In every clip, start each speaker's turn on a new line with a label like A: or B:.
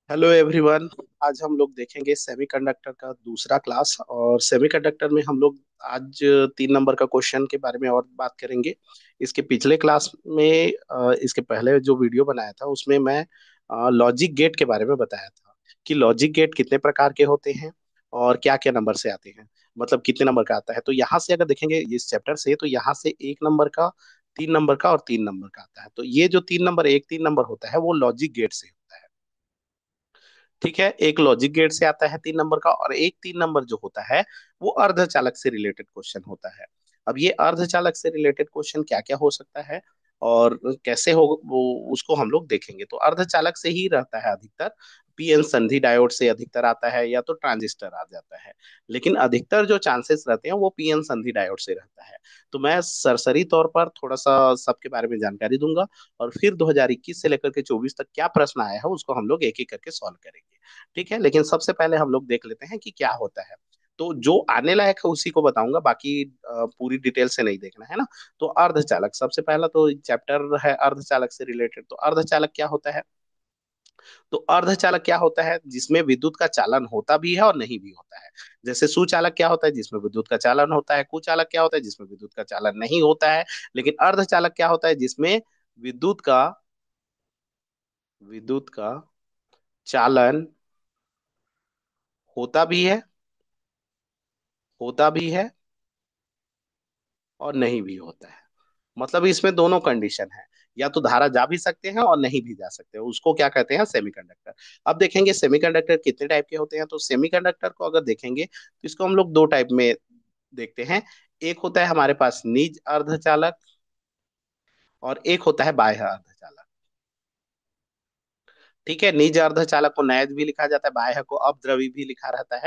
A: Hello everyone. आज हम लोग देखेंगे सेमीकंडक्टर का दूसरा क्लास। और सेमीकंडक्टर में हम लोग आज 3 नंबर का क्वेश्चन के बारे में और बात करेंगे। इसके पिछले क्लास में इसके पहले जो वीडियो बनाया था उसमें मैं लॉजिक गेट के बारे में बताया था कि लॉजिक गेट कितने प्रकार के होते हैं और क्या क्या नंबर से आते हैं, मतलब कितने नंबर का आता है। तो यहाँ से अगर देखेंगे इस चैप्टर से, तो यहाँ से 1 नंबर का, 3 नंबर का और 3 नंबर का आता है। तो ये जो 3 नंबर, 3 नंबर होता है वो लॉजिक गेट से होता है। ठीक है, एक लॉजिक गेट से आता है 3 नंबर का, और एक 3 नंबर जो होता है वो अर्धचालक से रिलेटेड क्वेश्चन होता है। अब ये अर्धचालक से रिलेटेड क्वेश्चन क्या क्या हो सकता है और कैसे हो वो उसको हम लोग देखेंगे। तो अर्धचालक से ही रहता है अधिकतर। पीएन संधि डायोड से अधिकतर आता है, या तो ट्रांजिस्टर आ जाता है। लेकिन अधिकतर जो चांसेस रहते हैं वो पीएन संधि डायोड से रहता है। तो मैं सरसरी तौर पर थोड़ा सा सबके बारे में जानकारी दूंगा, और फिर 2021 से लेकर के 24 तक क्या प्रश्न आया है उसको हम लोग एक एक करके सॉल्व करेंगे। ठीक है, लेकिन सबसे पहले हम लोग देख लेते हैं कि क्या होता है। तो जो आने लायक है उसी को बताऊंगा, बाकी पूरी डिटेल से नहीं देखना है ना। तो अर्धचालक सबसे पहला तो चैप्टर है अर्धचालक से रिलेटेड। तो अर्धचालक क्या होता है? तो अर्धचालक क्या होता है? जिसमें विद्युत का चालन होता भी है और नहीं भी होता है। जैसे सुचालक क्या होता है? जिसमें विद्युत का चालन होता है। कुचालक क्या होता है? जिसमें विद्युत का चालन नहीं होता है। लेकिन अर्धचालक क्या होता है? जिसमें विद्युत का विद्युत का चालन होता भी है, होता भी है और नहीं भी होता है। मतलब इसमें दोनों कंडीशन है, या तो धारा जा भी सकते हैं और नहीं भी जा सकते हैं। उसको क्या कहते हैं? सेमीकंडक्टर। अब देखेंगे सेमीकंडक्टर कितने टाइप के होते हैं। तो सेमीकंडक्टर को अगर देखेंगे तो इसको हम लोग दो टाइप में देखते हैं। एक होता है हमारे पास निज अर्धचालक, और एक होता है बाह्य अर्धचालक। ठीक है, निज अर्धचालक को नैज भी लिखा जाता है, बाह्य को अपद्रवी भी लिखा रहता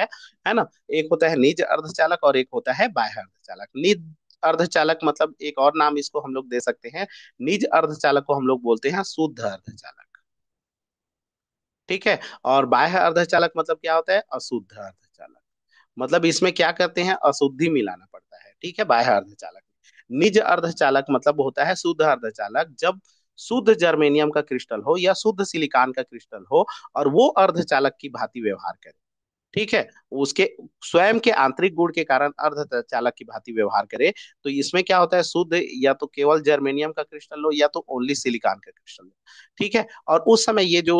A: है ना। एक होता है निज अर्धचालक और एक होता है बाह्य अर्धचालक। निज अर्धचालक मतलब एक और नाम इसको हम लोग दे सकते हैं। निज अर्धचालक को हम लोग बोलते हैं शुद्ध अर्धचालक। ठीक है। और बाह्य अर्धचालक मतलब क्या होता है? अशुद्ध अर्धचालक। मतलब इसमें क्या करते हैं? अशुद्धि मिलाना पड़ता है। ठीक है, बाह्य अर्धचालक में। निज अर्धचालक मतलब होता है शुद्ध अर्धचालक, जब शुद्ध जर्मेनियम का क्रिस्टल हो या शुद्ध सिलिकॉन का क्रिस्टल हो और वो अर्धचालक की भांति व्यवहार करे। ठीक है, उसके स्वयं के आंतरिक गुण के कारण अर्धचालक की भांति व्यवहार करे। तो इसमें क्या होता है? शुद्ध या तो केवल जर्मेनियम का क्रिस्टल हो, या तो ओनली सिलिकॉन का क्रिस्टल हो। ठीक है। और उस समय ये जो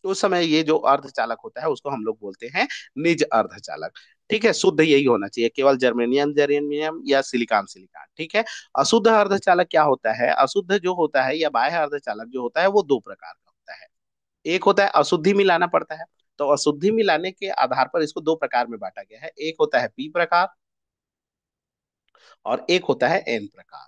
A: उस समय ये जो अर्धचालक होता है उसको हम लोग बोलते हैं निज अर्धचालक। ठीक है, शुद्ध यही होना चाहिए, केवल जर्मेनियम जर्मेनियम या सिलिकॉन सिलिकॉन। ठीक है। अशुद्ध अर्धचालक क्या होता है? अशुद्ध जो होता है या बाह्य अर्धचालक जो होता है वो दो प्रकार का होता है। एक होता है अशुद्धि मिलाना पड़ता है। तो अशुद्धि मिलाने के आधार पर इसको दो प्रकार में बांटा गया है। एक होता है पी प्रकार और एक होता है एन प्रकार।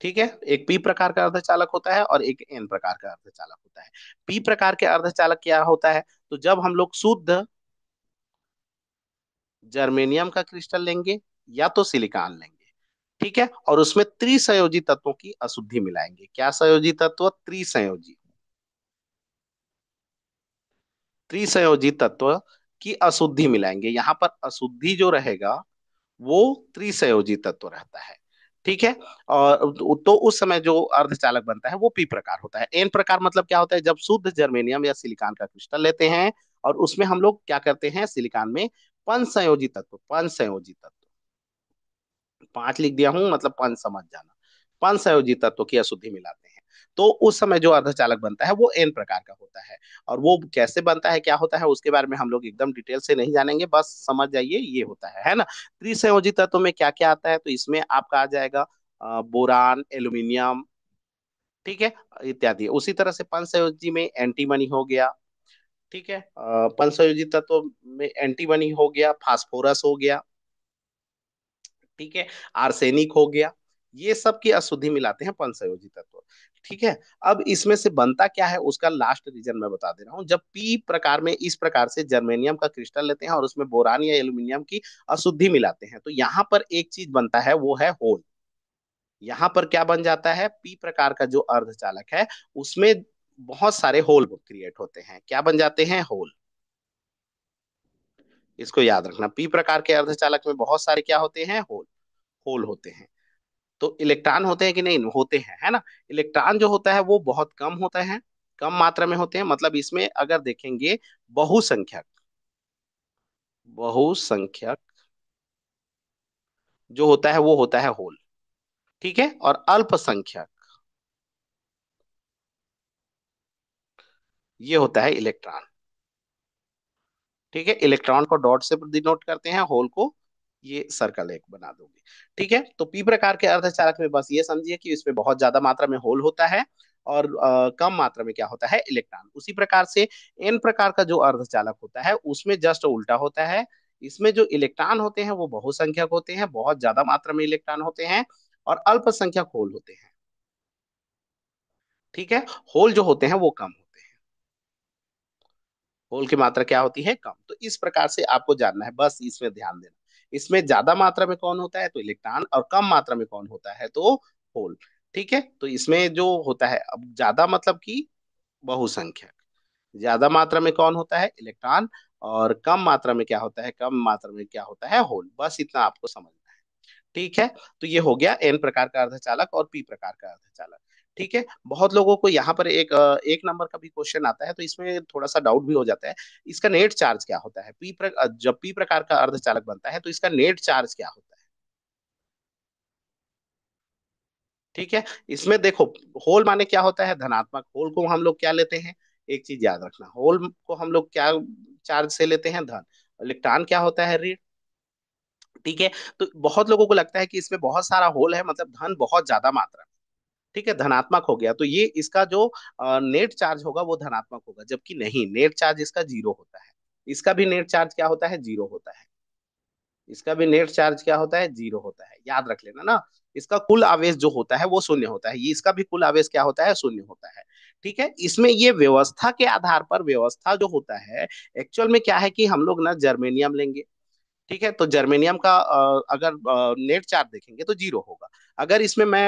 A: ठीक है, एक पी प्रकार का अर्धचालक होता है और एक एन प्रकार का अर्धचालक होता है। पी प्रकार के अर्धचालक क्या होता है? तो जब हम लोग शुद्ध जर्मेनियम का क्रिस्टल लेंगे या तो सिलिकॉन लेंगे, ठीक है, और उसमें त्रिसंयोजी तत्वों की अशुद्धि मिलाएंगे। क्या संयोजी तत्व? त्रिसंयोजी। त्रिसंयोजी तत्व की अशुद्धि मिलाएंगे। यहाँ पर अशुद्धि जो रहेगा वो त्रिसंयोजी तत्व रहता है। ठीक है। और तो उस समय जो अर्धचालक बनता है वो पी प्रकार होता है। एन प्रकार मतलब क्या होता है? जब शुद्ध जर्मेनियम या सिलिकॉन का क्रिस्टल लेते हैं और उसमें हम लोग क्या करते हैं? सिलिकॉन में पंच संयोजी तत्व, पांच लिख दिया हूं मतलब पंच समझ जाना। पंच संयोजी तत्व की अशुद्धि मिलाते हैं। तो उस समय जो अर्धचालक बनता है वो एन प्रकार का होता है। और वो कैसे बनता है, क्या होता है, उसके बारे में हम लोग एकदम डिटेल से नहीं जानेंगे, बस समझ जाइए ये होता है ना। त्रिसंयोजी तत्व में क्या क्या आता है? तो इसमें आपका आ जाएगा बोरान, एल्यूमिनियम, ठीक है, इत्यादि। उसी तरह से पंचसंयोजी में एंटीमनी हो गया। ठीक है, पंचसंयोजी तत्व में एंटीमनी हो गया, फास्फोरस हो गया, ठीक है, आर्सेनिक हो गया। ये सब की अशुद्धि मिलाते हैं पंचसंयोजी तत्व। ठीक है। अब इसमें से बनता क्या है उसका लास्ट रीजन मैं बता दे रहा हूँ। जब पी प्रकार में इस प्रकार से जर्मेनियम का क्रिस्टल लेते हैं और उसमें बोरान या एल्यूमिनियम की अशुद्धि मिलाते हैं, तो यहाँ पर एक चीज बनता है, वो है होल। यहाँ पर क्या बन जाता है? पी प्रकार का जो अर्धचालक है उसमें बहुत सारे होल क्रिएट होते हैं। क्या बन जाते हैं? होल। इसको याद रखना, पी प्रकार के अर्धचालक में बहुत सारे क्या होते हैं? होल। होल होते हैं। तो इलेक्ट्रॉन होते हैं कि नहीं? होते हैं, है ना। इलेक्ट्रॉन जो होता है वो बहुत कम होता है, कम मात्रा में होते हैं, मतलब इसमें अगर देखेंगे बहुसंख्यक, बहुसंख्यक जो होता है वो होता है होल। ठीक है, और अल्पसंख्यक ये होता है इलेक्ट्रॉन। ठीक है, इलेक्ट्रॉन को डॉट से डिनोट करते हैं, होल को ये सर्कल एक बना दोगे। ठीक है, तो पी प्रकार के अर्धचालक में बस ये समझिए कि इसमें बहुत ज्यादा मात्रा में होल होता है और कम मात्रा में क्या होता है, इलेक्ट्रॉन। उसी प्रकार से एन प्रकार का जो अर्धचालक होता है उसमें जस्ट उल्टा होता है। इसमें जो इलेक्ट्रॉन होते हैं वो बहुसंख्यक होते हैं, बहुत ज्यादा मात्रा में इलेक्ट्रॉन होते हैं, और अल्पसंख्यक होल होते हैं। ठीक है, होल जो होते हैं वो कम होते हैं, होल की मात्रा क्या होती है, कम। तो इस प्रकार से आपको जानना है, बस इसमें ध्यान देना। इसमें ज्यादा मात्रा में कौन होता है, तो इलेक्ट्रॉन, और कम मात्रा में कौन होता है, तो होल। ठीक है, तो इसमें जो होता है, अब ज्यादा मतलब कि बहुसंख्यक, ज्यादा मात्रा में कौन होता है, इलेक्ट्रॉन, और कम मात्रा में क्या होता है, कम मात्रा में क्या होता है, होल। बस इतना आपको समझना है। ठीक है, तो ये हो गया एन प्रकार का अर्धचालक और पी प्रकार का अर्धचालक। ठीक है, बहुत लोगों को यहाँ पर एक नंबर का भी क्वेश्चन आता है, तो इसमें थोड़ा सा डाउट भी हो जाता है। इसका नेट चार्ज क्या होता है, जब पी प्रकार का अर्धचालक बनता है तो इसका नेट चार्ज क्या होता है। ठीक है, इसमें देखो, होल माने क्या होता है, धनात्मक। होल को हम लोग क्या लेते हैं, एक चीज याद रखना, होल को हम लोग क्या चार्ज से लेते हैं, धन। इलेक्ट्रॉन क्या होता है, ऋण। ठीक है, तो बहुत लोगों को लगता है कि इसमें बहुत सारा होल है, मतलब धन बहुत ज्यादा मात्रा। ठीक है, धनात्मक हो गया, तो ये इसका जो नेट चार्ज होगा वो धनात्मक होगा, जबकि नहीं, नेट चार्ज इसका जीरो होता है। इसका भी नेट चार्ज क्या होता है, जीरो होता है। इसका भी नेट चार्ज क्या होता है, जीरो होता है, याद रख लेना ना। इसका कुल आवेश जो होता है वो शून्य होता है, ये इसका भी कुल आवेश क्या होता है, शून्य होता है। ठीक है, इसमें ये व्यवस्था के आधार पर, व्यवस्था जो होता है, एक्चुअल में क्या है कि हम लोग ना जर्मेनियम लेंगे। ठीक है, तो जर्मेनियम का अगर नेट चार्ज देखेंगे तो जीरो होगा। अगर इसमें मैं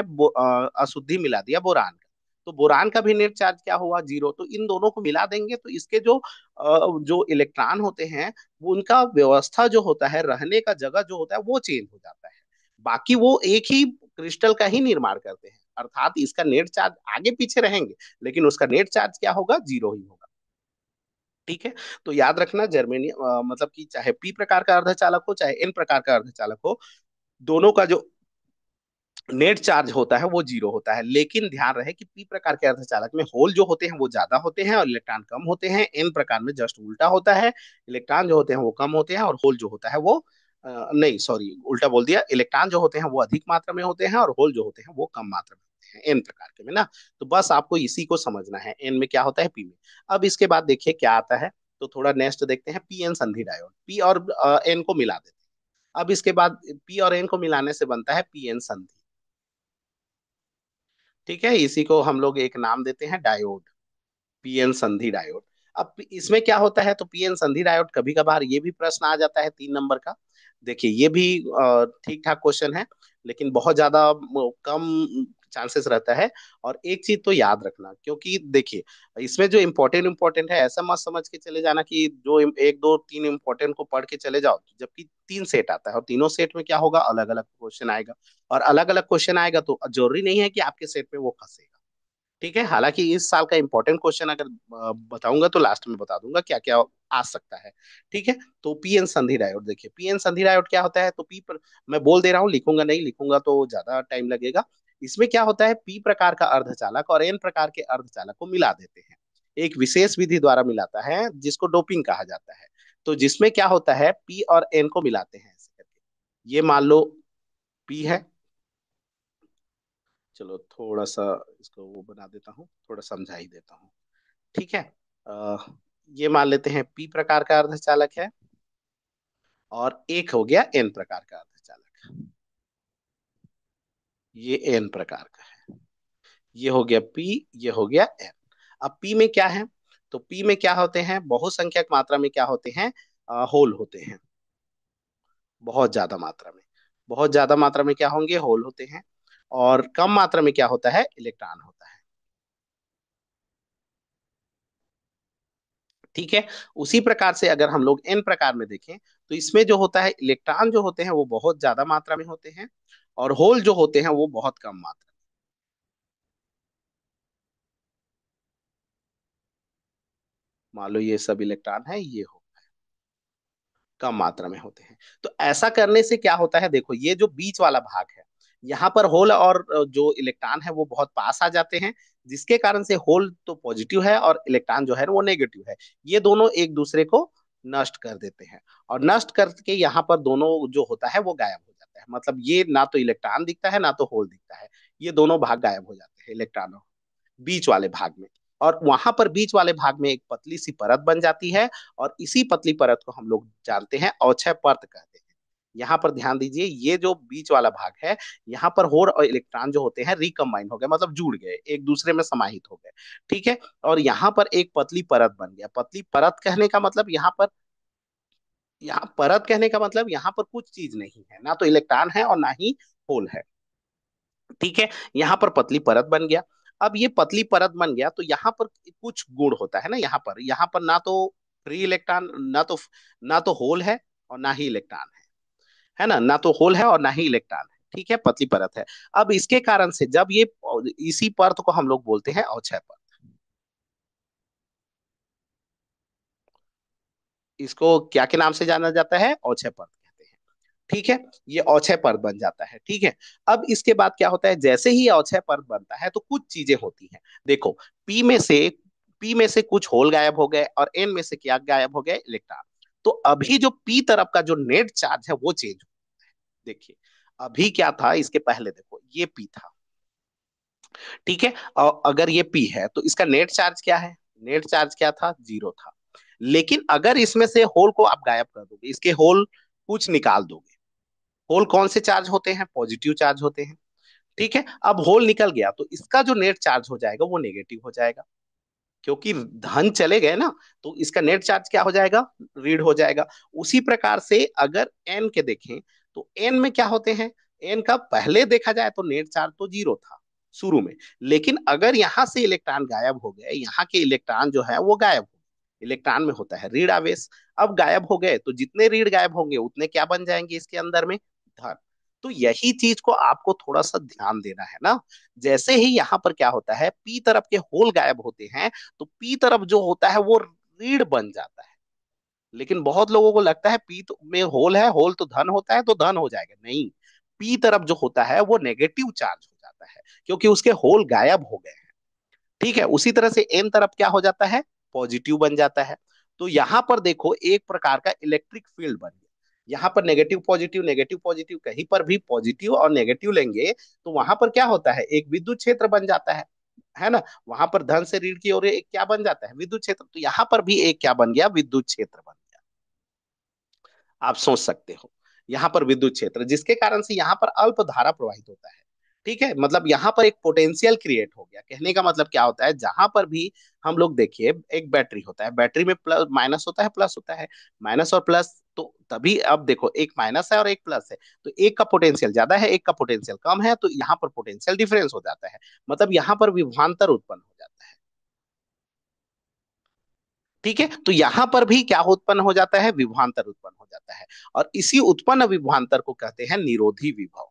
A: अशुद्धि मिला दिया, बोरान का, तो बोरान का भी नेट चार्ज क्या हुआ, जीरो। तो इन दोनों को मिला देंगे तो इसके जो इलेक्ट्रॉन होते हैं, वो उनका व्यवस्था जो होता है, रहने का जगह जो होता है वो चेंज हो जाता है। बाकी वो एक ही क्रिस्टल का ही निर्माण करते हैं, अर्थात इसका नेट चार्ज आगे पीछे रहेंगे, लेकिन उसका नेट चार्ज क्या होगा, जीरो ही होगा। ठीक है, तो याद रखना, जर्मेनियम मतलब कि चाहे पी प्रकार का अर्धचालक हो चाहे एन प्रकार का अर्धचालक हो, दोनों का जो नेट चार्ज होता है वो जीरो होता है। लेकिन ध्यान रहे कि पी प्रकार के अर्धचालक में होल जो होते हैं वो ज्यादा होते हैं और इलेक्ट्रॉन कम होते हैं। एन प्रकार में जस्ट उल्टा होता है, इलेक्ट्रॉन जो होते हैं वो कम होते हैं और होल जो होता है वो नहीं, सॉरी, उल्टा बोल दिया, इलेक्ट्रॉन जो होते हैं वो अधिक मात्रा में होते हैं और होल जो होते हैं वो कम मात्रा में होते हैं, एन प्रकार के में ना। तो बस आपको इसी को समझना है, एन में क्या होता है, पी में। अब इसके बाद देखिए क्या आता है, तो थोड़ा नेक्स्ट देखते हैं, पी एन संधि डायोड। पी और एन को मिला देते हैं। अब इसके बाद पी और एन को मिलाने से बनता है पी एन संधि। ठीक है, इसी को हम लोग एक नाम देते हैं डायोड, पीएन संधि डायोड। अब इसमें क्या होता है, तो पीएन संधि डायोड, कभी कभार ये भी प्रश्न आ जाता है 3 नंबर का। देखिए ये भी ठीक ठाक क्वेश्चन है, लेकिन बहुत ज्यादा कम चांसेस रहता है। और एक चीज तो याद रखना, क्योंकि देखिए इसमें जो इम्पोर्टेंट इम्पोर्टेंट है, ऐसा मत समझ के चले जाना कि जो एक दो तीन इम्पोर्टेंट को पढ़ के चले जाओ, जबकि 3 सेट आता है और तीनों सेट में क्या होगा, अलग अलग क्वेश्चन आएगा। और अलग अलग क्वेश्चन आएगा तो जरूरी नहीं है कि आपके सेट में वो फंसेगा। ठीक है, हालांकि इस साल का इंपॉर्टेंट क्वेश्चन अगर बताऊंगा तो लास्ट में बता दूंगा क्या क्या आ सकता है। ठीक है, तो पीएन संधि डायोड देखिए, पीएन संधि डायोड क्या होता है, तो पी पर मैं बोल दे रहा हूँ, लिखूंगा नहीं, लिखूंगा तो ज्यादा टाइम लगेगा। इसमें क्या होता है, पी प्रकार का अर्धचालक और एन प्रकार के अर्धचालक को मिला देते हैं, एक विशेष विधि द्वारा मिलाता है जिसको डोपिंग कहा जाता है। तो जिसमें क्या होता है, पी और एन को मिलाते हैं ऐसे करके, ये मान लो पी है, चलो थोड़ा सा इसको वो बना देता हूँ, थोड़ा समझा ही देता हूँ। ठीक है, अ, ये मान लेते हैं पी प्रकार का अर्धचालक है, और एक हो गया एन प्रकार का अर्धचालक, ये एन प्रकार का है। ये हो गया पी, ये हो गया एन। अब पी में क्या है, तो पी में क्या होते हैं, बहुसंख्यक मात्रा में क्या होते हैं, होल होते हैं, बहुत ज्यादा मात्रा में। बहुत ज्यादा मात्रा में क्या होंगे, होल होते हैं। और कम मात्रा में क्या होता है, इलेक्ट्रॉन होता है। ठीक है, उसी प्रकार से अगर हम लोग एन प्रकार में देखें, तो इसमें जो होता है, इलेक्ट्रॉन जो होते हैं वो बहुत ज्यादा मात्रा में होते हैं, और होल जो होते हैं वो बहुत कम मात्रा मान लो ये सब इलेक्ट्रॉन है, ये हो कम मात्रा में होते हैं। तो ऐसा करने से क्या होता है, देखो ये जो बीच वाला भाग है, यहाँ पर होल और जो इलेक्ट्रॉन है वो बहुत पास आ जाते हैं, जिसके कारण से होल तो पॉजिटिव है और इलेक्ट्रॉन जो है वो नेगेटिव है। ये दोनों एक दूसरे को नष्ट कर देते हैं, और नष्ट करके यहाँ पर दोनों जो होता है वो गायब हो जाता है। मतलब ये ना तो इलेक्ट्रॉन दिखता है ना तो होल दिखता है, ये दोनों भाग गायब हो जाते हैं इलेक्ट्रॉनों बीच वाले भाग में। और वहां पर बीच वाले भाग में एक पतली सी परत बन जाती है, और इसी पतली परत को हम लोग जानते हैं अवक्षय परत कहते हैं। यहाँ पर ध्यान दीजिए, ये जो बीच वाला भाग है, यहाँ पर होल और इलेक्ट्रॉन जो होते हैं रिकम्बाइन हो गए, मतलब जुड़ गए, एक दूसरे में समाहित हो गए। ठीक है। और यहाँ पर एक पतली परत बन गया। पतली परत कहने का मतलब यहाँ पर, यहाँ परत कहने का मतलब यहाँ पर कुछ चीज नहीं है, ना तो इलेक्ट्रॉन है और ना ही होल है। ठीक है। यहाँ पर पतली परत बन गया। अब ये पतली परत बन गया तो यहाँ पर कुछ गुण होता है ना, यहाँ पर ना तो फ्री इलेक्ट्रॉन, ना तो होल है और ना ही इलेक्ट्रॉन है ना, ना तो होल है और ना ही इलेक्ट्रॉन है। ठीक है, पतली परत है। अब इसके कारण से जब ये, इसी परत को हम लोग बोलते हैं अवक्षय परत। इसको क्या के नाम से जाना जाता है, अवक्षय परत कहते हैं। ठीक है। ये अवक्षय परत बन जाता है। ठीक है। अब इसके बाद क्या होता है, जैसे ही अवक्षय परत बनता है तो कुछ चीजें होती हैं। देखो, पी में से पी में से कुछ होल गायब हो गए और एन में से क्या गायब हो गए, इलेक्ट्रॉन। तो अभी जो पी तरफ का जो नेट चार्ज है वो चेंज हो। देखिए, अभी क्या था, इसके पहले देखो ये पी था। ठीक है। और अगर ये पी है तो इसका नेट चार्ज क्या है, नेट चार्ज क्या था, जीरो था। लेकिन अगर इसमें से होल को आप गायब कर दोगे, इसके होल कुछ निकाल दोगे, होल कौन से चार्ज होते हैं, पॉजिटिव चार्ज होते हैं। ठीक है। अब होल निकल गया तो इसका जो नेट चार्ज हो जाएगा वो नेगेटिव हो जाएगा, क्योंकि धन चले गए ना, तो इसका नेट चार्ज क्या हो जाएगा, ऋण हो जाएगा। उसी प्रकार से अगर एन के देखें तो एन में क्या होते हैं, एन का पहले देखा जाए तो नेट चार्ज तो जीरो था शुरू में, लेकिन अगर यहां से इलेक्ट्रॉन गायब हो गए, यहाँ के इलेक्ट्रॉन जो है वो गायब हो गए, इलेक्ट्रॉन में होता है ऋण आवेश। अब गायब हो गए तो जितने ऋण गायब होंगे उतने क्या बन जाएंगे इसके अंदर में, धन। तो यही चीज को आपको थोड़ा सा ध्यान देना है ना। जैसे ही यहाँ पर क्या होता है, पी तरफ के होल गायब होते हैं, तो पी तरफ जो होता है वो रीढ़ बन जाता है। लेकिन बहुत लोगों को लगता है पी तो में होल है, होल तो धन होता है तो धन हो जाएगा, नहीं। पी तरफ जो होता है वो नेगेटिव चार्ज हो जाता है, क्योंकि उसके होल गायब हो गए हैं। ठीक है। उसी तरह से एन तरफ क्या हो जाता है, पॉजिटिव बन जाता है। तो यहां पर देखो एक प्रकार का इलेक्ट्रिक फील्ड बन गया। यहाँ पर नेगेटिव पॉजिटिव, कहीं पर भी पॉजिटिव और नेगेटिव लेंगे तो वहां पर क्या होता है, एक विद्युत क्षेत्र बन जाता है ना। वहां पर धन से ऋण की ओर एक क्या बन जाता है, विद्युत क्षेत्र। तो यहाँ पर भी एक क्या बन गया, विद्युत क्षेत्र बन गया। आप सोच सकते हो, यहाँ पर विद्युत क्षेत्र जिसके कारण से यहाँ पर अल्प धारा प्रवाहित होता है। ठीक है। मतलब यहाँ पर एक पोटेंशियल क्रिएट हो गया। कहने का मतलब क्या होता है, जहां पर भी हम लोग देखिए, एक बैटरी होता है, बैटरी में प्लस माइनस होता है, प्लस होता है, माइनस और प्लस। तो तभी अब देखो, एक माइनस है और एक प्लस है, तो एक का पोटेंशियल ज्यादा है, एक का पोटेंशियल कम है, तो यहाँ पर पोटेंशियल डिफरेंस हो जाता है। मतलब यहाँ पर विभवांतर उत्पन्न हो जाता है। ठीक है। तो यहां पर भी क्या उत्पन्न हो जाता है, विभवांतर उत्पन्न हो जाता है। और इसी उत्पन्न विभवांतर को कहते हैं निरोधी विभव।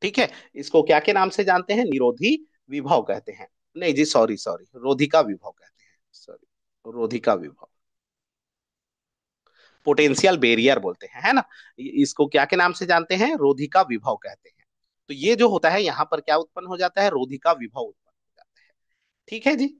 A: ठीक है। इसको क्या के नाम से जानते हैं, निरोधी विभव कहते हैं। नहीं जी, सॉरी सॉरी, रोधिका विभव कहते हैं, सॉरी, रोधिका विभव। पोटेंशियल बैरियर बोलते हैं, है ना। इसको क्या के नाम से जानते हैं, रोधिका विभव कहते हैं। तो ये जो होता है यहाँ पर क्या उत्पन्न हो जाता है, रोधिका विभव उत्पन्न हो जाता है। ठीक है जी।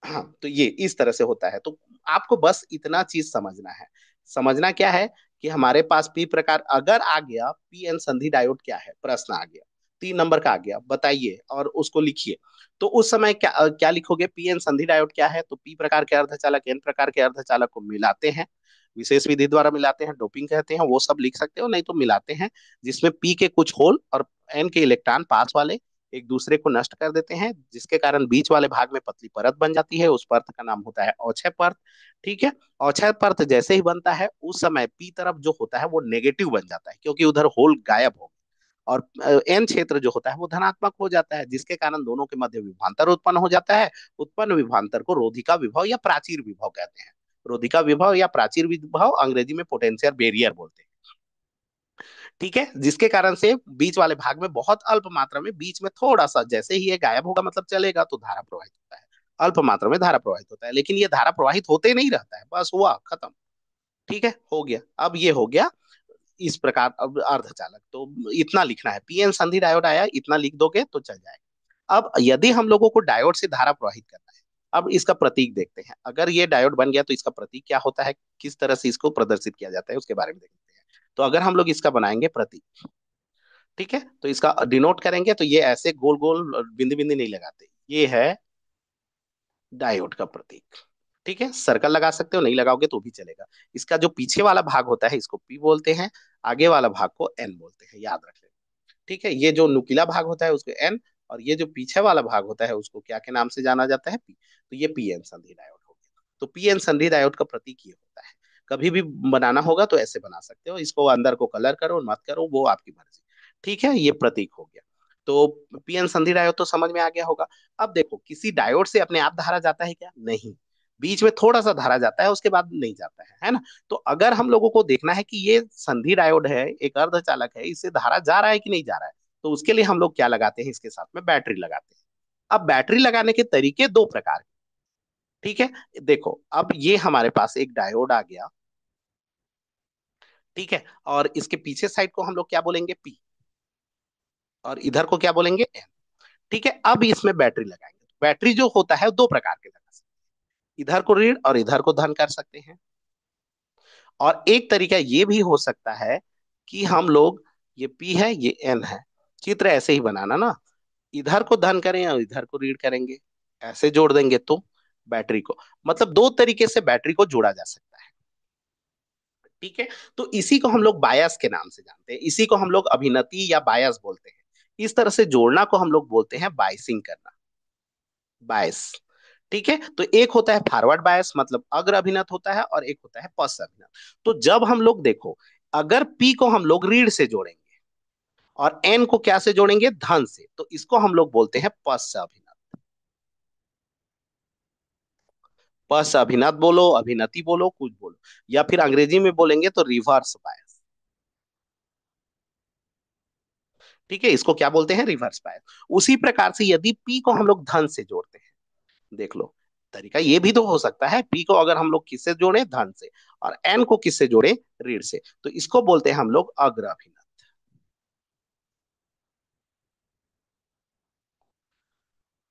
A: हाँ, तो ये इस तरह से होता है। तो आपको बस इतना चीज समझना है। समझना क्या है, कि हमारे पास पी प्रकार अगर आ गया, पी एन संधि डायोड क्या है, प्रश्न आ गया, 3 नंबर का आ गया, बताइए और उसको लिखिए। तो उस समय क्या क्या लिखोगे, पी एन संधि डायोड क्या है, तो पी प्रकार के अर्धचालक एन प्रकार के अर्धचालक को मिलाते हैं, विशेष विधि द्वारा मिलाते हैं, डोपिंग कहते हैं, वो सब लिख सकते हो, नहीं तो मिलाते हैं, जिसमें पी के कुछ होल और एन के इलेक्ट्रॉन पास वाले एक दूसरे को नष्ट कर देते हैं, जिसके कारण बीच वाले भाग में पतली परत बन जाती है। उस परत का नाम होता है अवक्षय परत। ठीक है। अवक्षय परत जैसे ही बनता है उस समय पी तरफ जो होता है वो नेगेटिव बन जाता है, क्योंकि उधर होल गायब हो गए। और एन क्षेत्र जो होता है वो धनात्मक हो जाता है, जिसके कारण दोनों के मध्य विभवांतर उत्पन्न हो जाता है। उत्पन्न विभवांतर को रोधिका विभव या प्राचीर विभव कहते हैं। रोधिका विभव या प्राचीर विभव अंग्रेजी में पोटेंशियल बैरियर बोलते हैं। ठीक है, जिसके कारण से बीच वाले भाग में बहुत अल्प मात्रा में, बीच में थोड़ा सा, जैसे ही ये गायब होगा मतलब चलेगा, तो धारा प्रवाहित होता है। अल्प मात्रा में धारा प्रवाहित होता है, लेकिन ये धारा प्रवाहित होते नहीं रहता है, बस हुआ खत्म। ठीक है, हो गया। अब ये हो गया इस प्रकार। अब अर्धचालक तो इतना लिखना है, पीएन संधि डायोड आया, इतना लिख दोगे तो चल जाएगा। अब यदि हम लोगों को डायोड से धारा प्रवाहित करना है, अब इसका प्रतीक देखते हैं। अगर ये डायोड बन गया तो इसका प्रतीक क्या होता है, किस तरह से इसको प्रदर्शित किया जाता है, उसके बारे में देखते हैं। तो अगर हम लोग इसका बनाएंगे प्रतीक, ठीक है, तो इसका डिनोट करेंगे, तो ये ऐसे गोल गोल बिंदी बिंदी नहीं लगाते, ये है डायोड का प्रतीक। ठीक है, सर्कल लगा सकते हो, नहीं लगाओगे तो भी चलेगा। इसका जो पीछे वाला भाग होता है इसको पी बोलते हैं, आगे वाला भाग को एन बोलते हैं, याद रख लेना। ठीक है, ये जो नुकीला भाग होता है उसको एन, और ये जो पीछे वाला भाग होता है उसको क्या के नाम से जाना जाता है, पी। तो ये पी एन संधि डायोड हो गया। तो पी एन संधि डायोड का प्रतीक ये होता है। कभी भी बनाना होगा तो ऐसे बना सकते हो, इसको अंदर को कलर करो मत करो वो आपकी मर्जी। ठीक है, ये प्रतीक हो गया। तो पीएन संधि डायोड तो समझ में आ गया होगा। अब देखो, किसी डायोड से अपने आप धारा जाता है क्या, नहीं। बीच में थोड़ा सा धारा जाता है, उसके बाद नहीं जाता है ना। तो अगर हम लोगों को देखना है कि ये संधि डायोड है, एक अर्धचालक है, इससे धारा जा रहा है कि नहीं जा रहा है, तो उसके लिए हम लोग क्या लगाते हैं, इसके साथ में बैटरी लगाते हैं। अब बैटरी लगाने के तरीके दो प्रकार के। ठीक है, देखो अब ये हमारे पास एक डायोड आ गया। ठीक है, और इसके पीछे साइड को हम लोग क्या बोलेंगे, पी, और इधर को क्या बोलेंगे, एन। ठीक है, अब इसमें बैटरी लगाएंगे। बैटरी जो होता है दो प्रकार के लगा सकते हैं, इधर को ऋण और इधर को धन कर सकते हैं। और एक तरीका ये भी हो सकता है कि हम लोग, ये पी है ये एन है, चित्र ऐसे ही बनाना ना, इधर को धन करें और इधर को ऋण करेंगे, ऐसे जोड़ देंगे तो बैटरी को, मतलब दो तरीके से बैटरी को जोड़ा जा सकता है। ठीक है, तो इसी को हम लोग बायस के नाम से जानते हैं, इसी को हम लोग अभिनति या बायस बोलते हैं। इस तरह से जोड़ना को हम लोग बोलते हैं बायसिंग करना, बायस। ठीक है, तो एक होता है फॉरवर्ड बायस, मतलब अग्र अभिनत होता है, और एक होता है पश्च अभिनत। तो जब हम लोग देखो, अगर पी को हम लोग रीढ़ से जोड़ेंगे और एन को क्या से जोड़ेंगे, धन से, तो इसको हम लोग बोलते हैं पश्च अभिनत। पश्च अभिनत बोलो, अभिनति बोलो, कुछ बोलो, या फिर अंग्रेजी में बोलेंगे तो रिवर्स बायस। ठीक है, इसको क्या बोलते हैं, रिवर्स बायस। उसी प्रकार से यदि पी को हम लोग धन से जोड़ते हैं, देख लो, तरीका ये भी तो हो सकता है, पी को अगर हम लोग किससे जोड़े, धन से, और एन को किससे जोड़े, ऋण से, तो इसको बोलते हैं हम लोग अग्र अभिनत।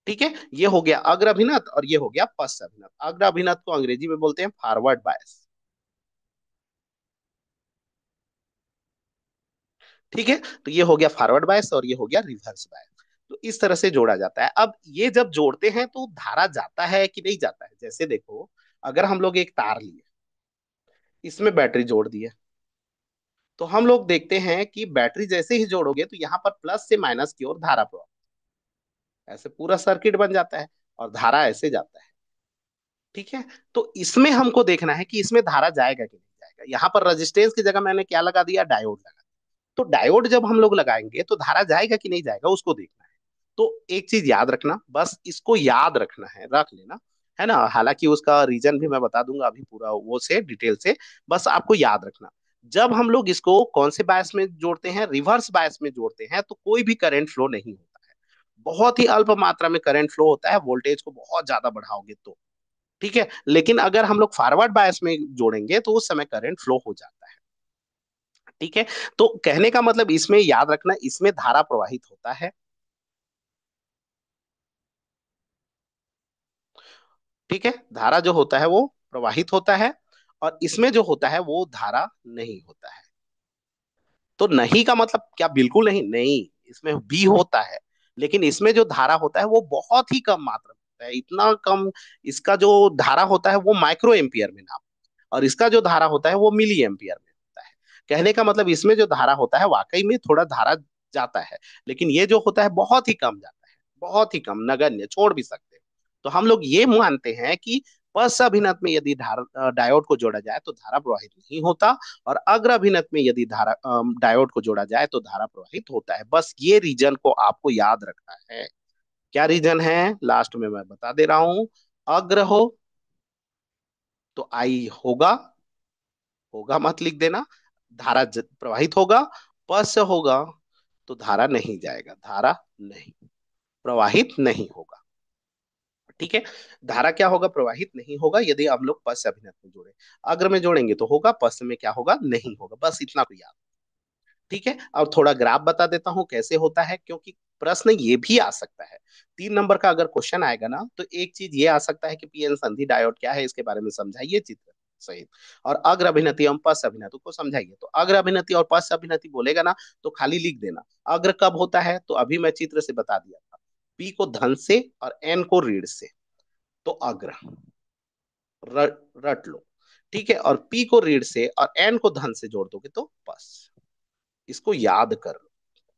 A: ठीक है, ये हो गया अग्र अभिनत, और ये हो गया पश्च अभिनत। अग्र अभिनत को अंग्रेजी में बोलते हैं फॉरवर्ड बायस। ठीक है, तो ये हो गया फॉरवर्ड बायस और ये हो गया रिवर्स बायस। तो इस तरह से जोड़ा जाता है। अब ये जब जोड़ते हैं तो धारा जाता है कि नहीं जाता है, जैसे देखो, अगर हम लोग एक तार लिए, इसमें बैटरी जोड़ दी है, तो हम लोग देखते हैं कि बैटरी जैसे ही जोड़ोगे तो यहाँ पर प्लस से माइनस की ओर धारा प्रवाह, ऐसे पूरा सर्किट बन जाता है, और धारा ऐसे जाता है। ठीक है, तो इसमें हमको देखना है कि इसमें धारा जाएगा कि नहीं जाएगा। यहाँ पर रेजिस्टेंस की जगह मैंने क्या लगा दिया, डायोड लगा। तो डायोड जब हम लोग लगाएंगे तो धारा जाएगा कि नहीं जाएगा उसको देखना है। तो एक चीज याद रखना, बस इसको याद रखना है, रख लेना, है ना। हालांकि उसका रीजन भी मैं बता दूंगा अभी पूरा वो से डिटेल से, बस आपको याद रखना। जब हम लोग इसको कौन से बायस में जोड़ते हैं, रिवर्स बायस में जोड़ते हैं, तो कोई भी करंट फ्लो नहीं होता है। बहुत ही अल्प मात्रा में करंट फ्लो होता है, वोल्टेज को बहुत ज्यादा बढ़ाओगे तो। ठीक है, लेकिन अगर हम लोग फॉरवर्ड बायस में जोड़ेंगे तो उस समय करंट फ्लो हो जाता है। ठीक है, तो कहने का मतलब इसमें याद रखना, इसमें धारा प्रवाहित होता है। ठीक है, धारा जो होता है वो प्रवाहित होता है, और इसमें जो होता है वो धारा नहीं होता है। तो नहीं का मतलब क्या, बिल्कुल नहीं, नहीं, इसमें भी होता है, लेकिन इसमें जो धारा होता है वो बहुत ही कम मात्रा में होता है, इतना कम। इसका जो धारा होता है वो माइक्रो एम्पियर में नाप, और इसका जो धारा होता है वो मिली एम्पियर में होता है। कहने का मतलब इसमें जो धारा होता है वाकई में थोड़ा धारा जाता है, लेकिन ये जो होता है बहुत ही कम जाता है, बहुत ही कम, नगण्य, छोड़ भी सकते हैं। तो हम लोग ये मानते हैं कि पश्च अभिनत में यदि धारा डायोड को जोड़ा जाए तो धारा प्रवाहित नहीं होता, और अग्र अभिनत में यदि धारा डायोड को जोड़ा जाए तो धारा प्रवाहित होता है। बस ये रीजन को आपको याद रखना है। क्या रीजन है, लास्ट में मैं बता दे रहा हूं। अग्र हो तो आई होगा, होगा मत लिख देना, धारा प्रवाहित होगा, प से होगा तो धारा नहीं जाएगा, धारा नहीं प्रवाहित नहीं होगा। ठीक है, धारा क्या होगा, प्रवाहित नहीं होगा यदि हम लोग प से अभिनत में जोड़े। अग्र में जोड़ेंगे तो होगा, प से में क्या होगा, नहीं होगा। बस इतना तो याद। ठीक है, अब थोड़ा ग्राफ बता देता हूँ कैसे होता है, क्योंकि प्रश्न ये भी आ सकता है। 3 नंबर का अगर क्वेश्चन आएगा ना, तो एक चीज ये आ सकता है कि पीएन संधि डायोड क्या है, इसके बारे में समझाइए चित्र सहित। और अग्र अभिनति एवं पश्च अभिनति को समझाइए। तो अग्र अभिनति और पश्च अभिनति बोलेगा ना, तो खाली लिख देना। अग्र कब होता है, तो अभी मैं चित्र से बता दिया था। पी को धन से और एन को ऋण से, तो अग्र रट लो। ठीक है, और पी को ऋण से और एन को धन से जोड़ दोगे तो पश्च। इसको याद कर लो,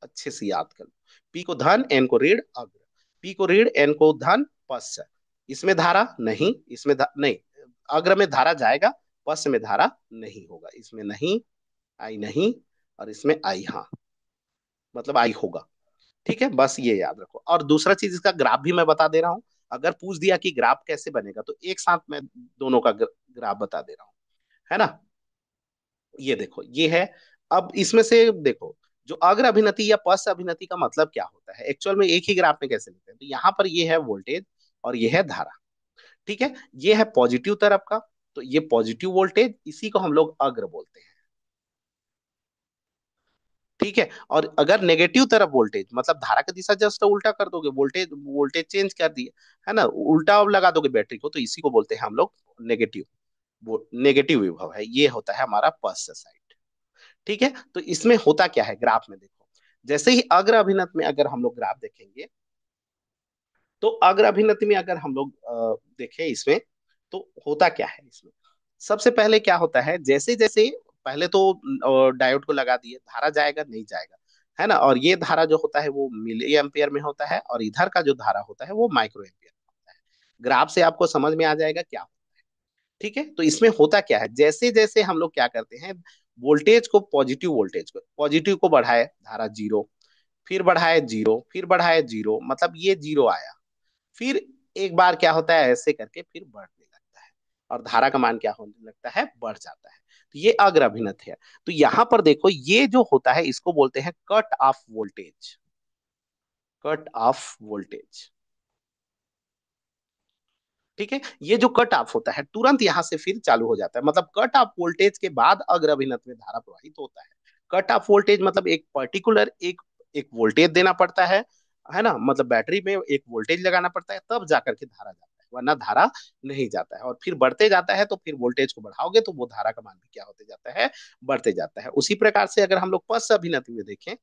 A: अच्छे से याद कर लो। पी को धन, एन को ऋण, अग्र। पी को ऋण, एन को धन, पश्च। इसमें धारा नहीं, नहीं, अग्र में धारा जाएगा, पश्च में धारा नहीं होगा। इसमें नहीं, आई नहीं, और इसमें आई हाँ, मतलब आई होगा। ठीक है, बस ये याद रखो। और दूसरा चीज, इसका ग्राफ भी मैं बता दे रहा हूँ। अगर पूछ दिया कि ग्राफ कैसे बनेगा, तो एक साथ मैं दोनों का ग्राफ बता दे रहा हूँ, है ना। ये देखो, ये है। अब इसमें से देखो, जो अग्र अभिनति या पश्च अभिनति का मतलब क्या होता है एक्चुअल में, एक ही ग्राफ में कैसे लिखते हैं। तो यहाँ पर ये है वोल्टेज और ये है धारा। ठीक है, ये है पॉजिटिव तरफ का, तो ये पॉजिटिव वोल्टेज, इसी को हम लोग अग्र बोलते हैं। ठीक है, और अगर नेगेटिव तरफ वोल्टेज, मतलब धारा का दिशा जस्ट उल्टा कर दोगे, वोल्टेज वोल्टेज चेंज कर दिए, है ना, उल्टा लगा दोगे बैटरी को, तो इसी को बोलते हैं हम लोग नेगेटिव। वो नेगेटिव विभव है, ये होता है हमारा पश्च साइड। ठीक है, तो इसमें होता क्या है, ग्राफ में देखो। जैसे ही अग्र अभिनत में अगर हम लोग ग्राफ देखेंगे, तो अग्र अभिनति में अगर हम लोग देखें इसमें, तो होता क्या है इसमें। सबसे पहले क्या होता है, जैसे जैसे पहले तो डायोड को लगा दिए, धारा जाएगा नहीं जाएगा, है ना। और ये धारा जो होता है वो मिली एम्पियर में होता है, और इधर का जो धारा होता है वो माइक्रो एम्पियर में होता है। ग्राफ से आपको समझ में आ जाएगा क्या। ठीक है, तो इसमें होता क्या है, जैसे जैसे हम लोग क्या करते हैं, वोल्टेज को पॉजिटिव को बढ़ाए, धारा जीरो, फिर बढ़ाए जीरो, फिर बढ़ाए जीरो, मतलब ये जीरो आया। फिर एक बार क्या होता है, ऐसे करके फिर बढ़ने लगता है, और धारा का मान क्या होने लगता है, बढ़ जाता है। तो ये अग्र अभिनत है। तो यहां पर देखो, ये जो होता है इसको बोलते हैं cut off voltage. Cut off voltage. ठीक है, ये जो कट ऑफ होता है तुरंत यहां से फिर चालू हो जाता है, मतलब कट ऑफ वोल्टेज के बाद अग्र अभिनत में धारा प्रवाहित होता है। कट ऑफ वोल्टेज मतलब एक पर्टिकुलर एक एक वोल्टेज देना पड़ता है ना, मतलब बैटरी में एक वोल्टेज लगाना पड़ता है, तब जाकर के धारा जाता है, वरना धारा नहीं जाता है। और फिर बढ़ते जाता है, तो फिर वोल्टेज को बढ़ाओगे तो वो धारा का मान भी क्या होते जाता है, बढ़ते जाता है। उसी प्रकार से अगर हम लोग पश्च अभिनति में देखें,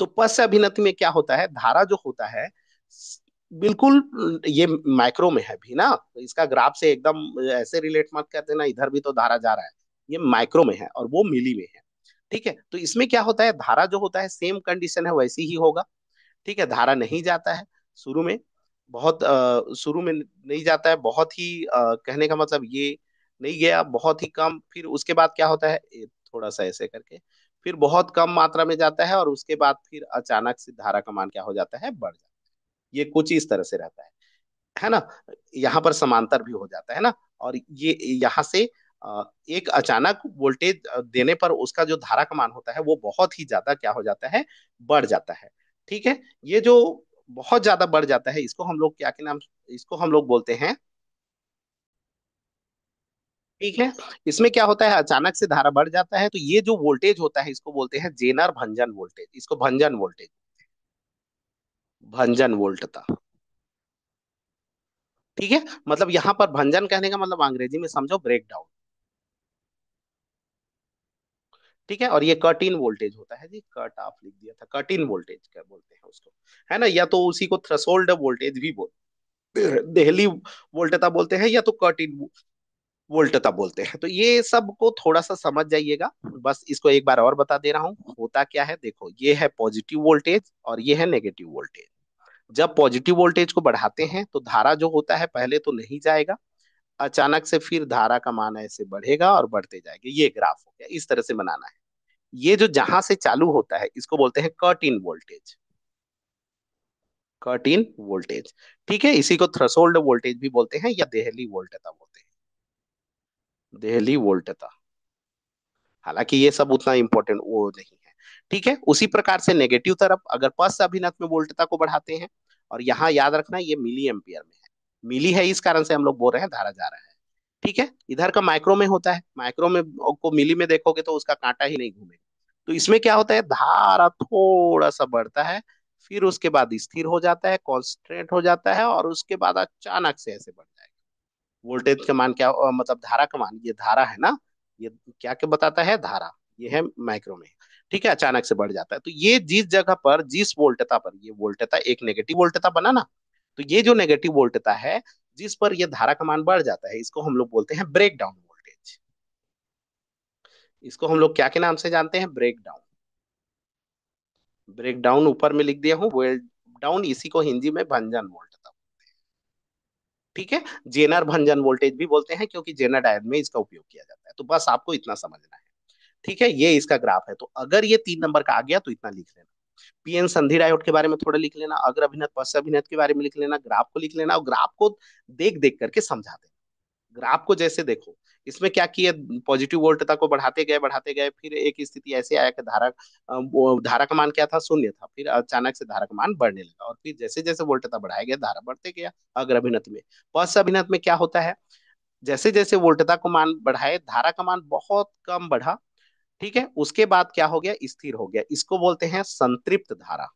A: तो पश्च अभिनति में क्या होता है, धारा जो होता है बिल्कुल, ये माइक्रो में है भी ना, तो इसका ग्राफ से एकदम ऐसे रिलेट मत कर देना, इधर भी तो धारा जा रहा है। ये माइक्रो में है और वो मिली में है। ठीक है, तो इसमें क्या होता है, धारा जो होता है सेम कंडीशन है वैसी ही होगा। ठीक है, धारा नहीं जाता है शुरू में, बहुत शुरू में नहीं जाता है, बहुत ही कहने का मतलब ये, नहीं गया, बहुत ही कम। फिर उसके बाद क्या होता है, थोड़ा सा ऐसे करके फिर बहुत कम मात्रा में जाता है, और उसके बाद फिर अचानक से धारा का मान क्या हो जाता है, बढ़ जाता है। ये कुछ इस तरह से रहता है ना। यहाँ पर समांतर भी हो जाता है ना। और ये यहाँ से एक अचानक वोल्टेज देने पर उसका जो धारा का मान होता है वो बहुत ही ज्यादा क्या हो जाता है, बढ़ जाता है। ठीक है, ये जो बहुत ज्यादा बढ़ जाता है, इसको हम लोग क्या के नाम, इसको हम लोग बोलते हैं। ठीक है, इसमें क्या होता है, अचानक से धारा बढ़ जाता है, तो ये जो वोल्टेज होता है इसको बोलते हैं जेनर भंजन वोल्टेज, इसको भंजन वोल्टेज, भंजन वोल्टता। ठीक है, मतलब यहाँ पर भंजन कहने का मतलब अंग्रेजी में समझो ब्रेक डाउन। ठीक है, और ये कट इन वोल्टेज होता है जी, कट ऑफ लिख दिया था, कट इन वोल्टेज क्या बोलते हैं उसको, है ना। या तो उसी को थ्रेशोल्ड वोल्टेज भी बोलते हैं, देहली वोल्टता बोलते हैं, या तो कट इन वोल्टता बोलते हैं। तो ये सब को थोड़ा सा समझ जाइएगा। बस इसको एक बार और बता दे रहा हूँ, होता क्या है, देखो ये है पॉजिटिव वोल्टेज और ये है नेगेटिव वोल्टेज। जब पॉजिटिव वोल्टेज को बढ़ाते हैं तो धारा जो होता है पहले तो नहीं जाएगा, अचानक से फिर धारा का मान ऐसे बढ़ेगा और बढ़ते जाएगा। ये ग्राफ हो गया, इस तरह से बनाना है। ये जो जहां से चालू होता है इसको बोलते हैं cut in voltage, cut in voltage. ठीक है, इसी को थ्रेशोल्ड वोल्टेज भी बोलते हैं या देहली वोल्टता बोलते हैं, देहली वोल्टता। हालांकि ये सब उतना इंपॉर्टेंट वो नहीं है। ठीक है, उसी प्रकार से नेगेटिव तरफ अगर पश्च अभिनत में वोल्टता को बढ़ाते हैं, और यहाँ याद रखना ये मिली एम्पियर में है, मिली है इस कारण से हम लोग बोल रहे हैं धारा जा रहा है। ठीक है, इधर का माइक्रो में होता है, माइक्रो में को मिली में देखोगे तो उसका कांटा ही नहीं घूमेगा। तो इसमें क्या होता है, धारा थोड़ा सा बढ़ता है, फिर उसके बाद स्थिर हो जाता है, कांस्टेंट हो जाता है, और उसके बाद अचानक से ऐसे बढ़ जाएगा। वोल्टेज का मान क्या मतलब धारा का मान, ये धारा है ना, ये क्या क्या बताता है, धारा, ये है माइक्रो में। ठीक है, अचानक से बढ़ जाता है, तो ये जिस जगह पर जिस वोल्टता पर ये वोल्टता एक नेगेटिव वोल्टता बना ना, तो ये जो नेगेटिव वोल्टता है जिस पर ये धारा का मान बढ़ जाता है, इसको हम लोग बोलते हैं ब्रेक डाउन वोल्टेज। इसको हम लोग क्या के नाम से जानते हैं, ब्रेक डाउन। ब्रेक डाउन ऊपर में लिख दिया हूँ, ब्रेक डाउन इसी को हिंदी में भंजन वोल्टता। ठीक है, जेनर भंजन वोल्टेज भी बोलते हैं, क्योंकि जेनर डायोड में इसका उपयोग किया जाता है। तो बस आपको इतना समझना है। ठीक है, ये इसका ग्राफ है, तो अगर ये 3 नंबर का आ गया तो इतना लिख लेना। पीएन संधि डायोड के बारे में थोड़ा लिख लेना, अग्र अभिनत पश्च अभिनत के बारे में लिख लेना, ग्राफ को लिख लेना, और ग्राफ को देख देख करके समझा देना। ग्राफ को जैसे देखो, इसमें क्या किए, पॉजिटिव वोल्टता को बढ़ाते गए, फिर एक स्थिति ऐसे आया कि धारा वो धारा का मान क्या था, शून्य था, फिर अचानक से धारा का मान बढ़ने लगा, और फिर जैसे जैसे वोल्टता बढ़ाया गया धारा बढ़ते गया अग्र अभिनत में। पश्च अभिनत में क्या होता है, जैसे जैसे वोल्टता को मान बढ़ाए धारा का मान बहुत कम बढ़ा। ठीक है, उसके बाद क्या हो गया, स्थिर हो गया, इसको बोलते हैं संतृप्त धारा।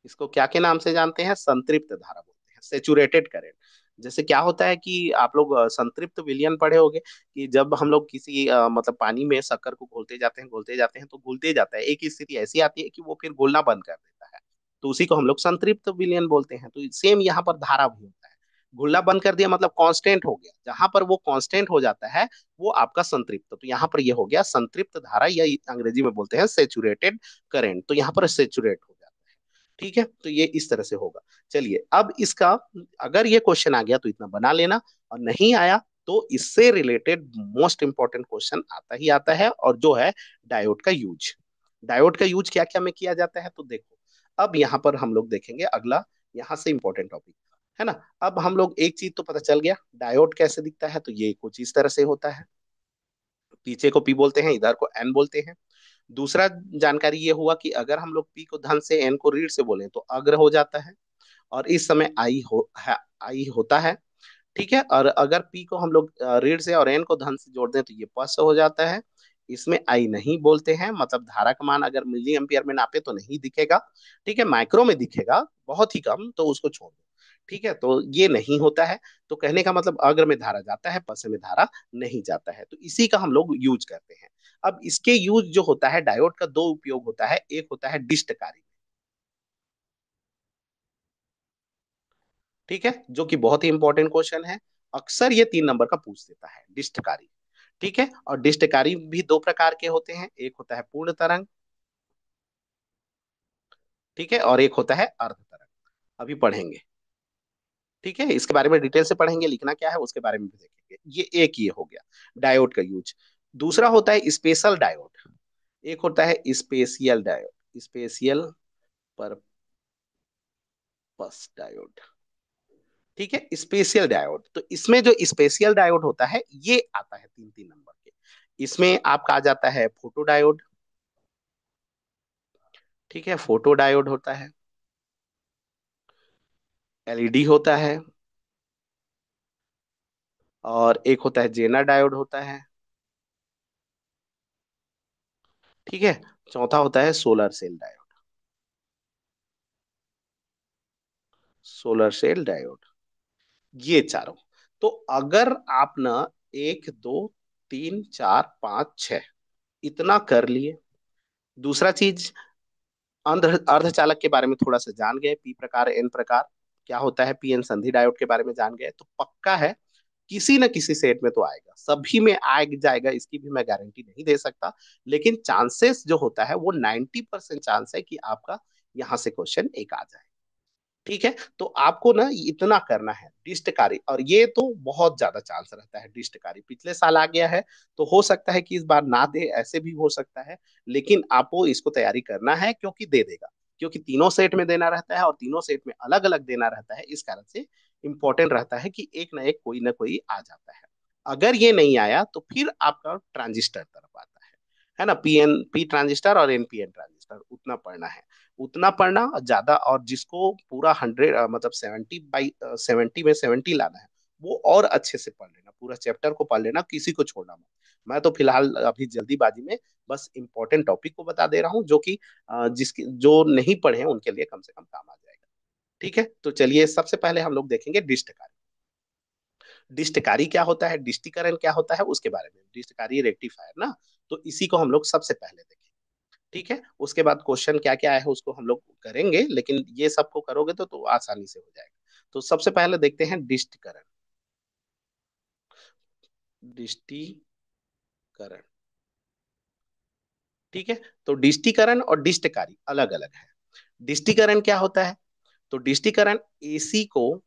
A: इसको क्या के नाम से जानते हैं, संतृप्त धारा बोलते हैं, सेचुरेटेड करंट। जैसे क्या होता है कि आप लोग संतृप्त विलयन पढ़े होंगे, कि जब हम लोग किसी मतलब पानी में शक्कर को घोलते जाते हैं तो घुलते जाता है, एक स्थिति ऐसी आती है कि वो फिर घुलना बंद कर देता है, तो उसी को हम लोग संतृप्त विलयन बोलते हैं। तो सेम यहाँ पर धारा भी होता है, घुलना बंद कर दिया मतलब कांस्टेंट हो गया, जहां पर वो कांस्टेंट हो जाता है वो आपका संतृप्त। तो यहाँ पर ये हो गया संतृप्त धारा, या अंग्रेजी में बोलते हैं सेचुरेटेड करंट, तो यहाँ पर सेचुरेट हो जाता है। ठीक है, तो ये इस तरह से होगा। चलिए, अब इसका अगर ये क्वेश्चन आ गया तो इतना बना लेना, और नहीं आया तो इससे रिलेटेड मोस्ट इंपॉर्टेंट क्वेश्चन आता ही आता है, और जो है डायोड का यूज। डायोड का यूज क्या क्या में किया जाता है, तो देखो, अब यहाँ पर हम लोग देखेंगे अगला, यहाँ से इंपॉर्टेंट टॉपिक है ना। अब हम लोग एक चीज तो पता चल गया, डायोड कैसे दिखता है, तो ये कुछ इस तरह से होता है, पीछे को पी बोलते हैं, इधर को एन बोलते हैं। दूसरा जानकारी ये हुआ कि अगर हम लोग पी को धन से एन को ऋण से बोले तो अग्र हो जाता है, और इस समय आई होता है। ठीक है, और अगर पी को हम लोग ऋण से और एन को धन से जोड़ दें तो ये प्लस हो जाता है। इसमें आई नहीं बोलते हैं, मतलब धारा का मान अगर मिली एम्पियर में नापे तो नहीं दिखेगा। ठीक है, माइक्रो में दिखेगा बहुत ही कम, तो उसको छोड़ दो। ठीक है, तो ये नहीं होता है। तो कहने का मतलब अग्र में धारा जाता है, पश्च में धारा नहीं जाता है, तो इसी का हम लोग यूज करते हैं। अब इसके यूज जो होता है, डायोड का दो उपयोग होता है, एक होता है डिस्टकारी। ठीक है, जो कि बहुत ही इंपॉर्टेंट क्वेश्चन है, अक्सर ये 3 नंबर का पूछ देता है, डिस्टकारी। ठीक है, और डिस्टकारी भी दो प्रकार के होते हैं, एक होता है पूर्ण तरंग, ठीक है, और एक होता है अर्ध तरंग। अभी पढ़ेंगे। ठीक है, इसके बारे में डिटेल से पढ़ेंगे, लिखना क्या है उसके बारे में भी देखेंगे। ये एक ये हो गया डायोड का यूज। दूसरा होता है स्पेशल डायोड, एक होता है special diode, special purpose diode. ठीक है, स्पेशियल डायोड, तो इसमें जो स्पेशियल डायोड होता है ये आता है तीन तीन नंबर के। इसमें आपका आ जाता है फोटो डायोड। ठीक है, फोटो डायोड होता है, एलईडी होता है, और एक होता है जेनर डायोड होता है। ठीक है, चौथा होता है solar cell diode, solar cell diode, ये चारों। तो अगर आप ना एक दो तीन चार पाँच छह इतना कर लिए, दूसरा चीज अर्धचालक के बारे में थोड़ा सा जान गए, पी प्रकार एन प्रकार क्या होता है, पीएन संधि डायोड के बारे में जान गए, तो पक्का है किसी न किसी सेट में तो आएगा, सभी में आ जाएगा, इसकी भी मैं गारंटी नहीं दे सकता, लेकिन चांसेस जो होता है वो 90% चांस है कि आपका यहाँ से क्वेश्चन एक आ जाए। ठीक है, तो आपको ना इतना करना है डिस्टकारी, और ये तो बहुत ज्यादा चांस रहता है, डिस्टकारी पिछले साल आ गया है, तो हो सकता है कि इस बार ना दे, ऐसे भी हो सकता है। लेकिन आपको इसको तैयारी करना है, क्योंकि दे देगा, क्योंकि तीनों सेट में देना रहता है, और तीनों सेट में अलग अलग देना रहता है, इस कारण से इंपॉर्टेंट रहता है कि एक ना कोई आ जाता है। अगर ये नहीं आया तो फिर आपका ट्रांजिस्टर तरफ आता है ना, पी ट्रांजिस्टर और एनपीएन ट्रांजिस्टर, उतना पढ़ना है। उतना पढ़ना और ज्यादा, और जिसको पूरा 100 मतलब 70 में 70 लाना है, वो और अच्छे से पढ़ लेना, पूरा चैप्टर को पढ़ लेना, किसी को छोड़ना मत। मैं तो फिलहाल अभी जल्दीबाजी में बस इंपॉर्टेंट टॉपिक को बता दे रहा हूँ, जो कि जिसकी जो नहीं पढ़े हैं उनके लिए कम से कम काम आ जाएगा। ठीक है, तो चलिए सबसे पहले हम लोग देखेंगे डिस्टकारी। डिस्टकारी क्या होता है, डिस्टीकरण क्या होता है, उसके बारे में। डिस्टकारी रेक्टिफायर ना, तो इसी को हम लोग सबसे पहले देखेंगे। ठीक है, उसके बाद क्वेश्चन क्या क्या है उसको हम लोग करेंगे, लेकिन ये सबको करोगे तो आसानी से हो जाएगा। तो सबसे पहले देखते हैं डिस्टकरण। डिस्टीकरण। ठीक है, तो डिस्टीकरण और डिस्टकारी अलग अलग है। डिस्टीकरण क्या होता है, तो डिस्टीकरण एसी को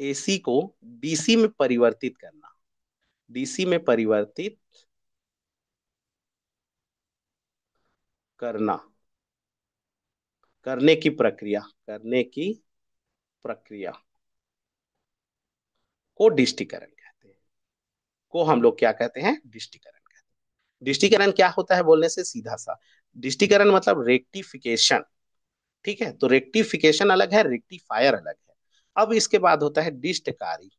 A: एसी को डीसी में परिवर्तित करना। डीसी में परिवर्तित करना, करने की प्रक्रिया को डिस्टीकरण कहते हैं। को हम लोग क्या कहते हैं, डिस्टीकरण कहते हैं। डिस्टीकरण क्या होता है बोलने से सीधा सा, डिस्टीकरण मतलब रेक्टिफिकेशन। ठीक है, तो रेक्टिफिकेशन अलग है, रेक्टिफायर अलग है। अब इसके बाद होता है डिस्टकारी।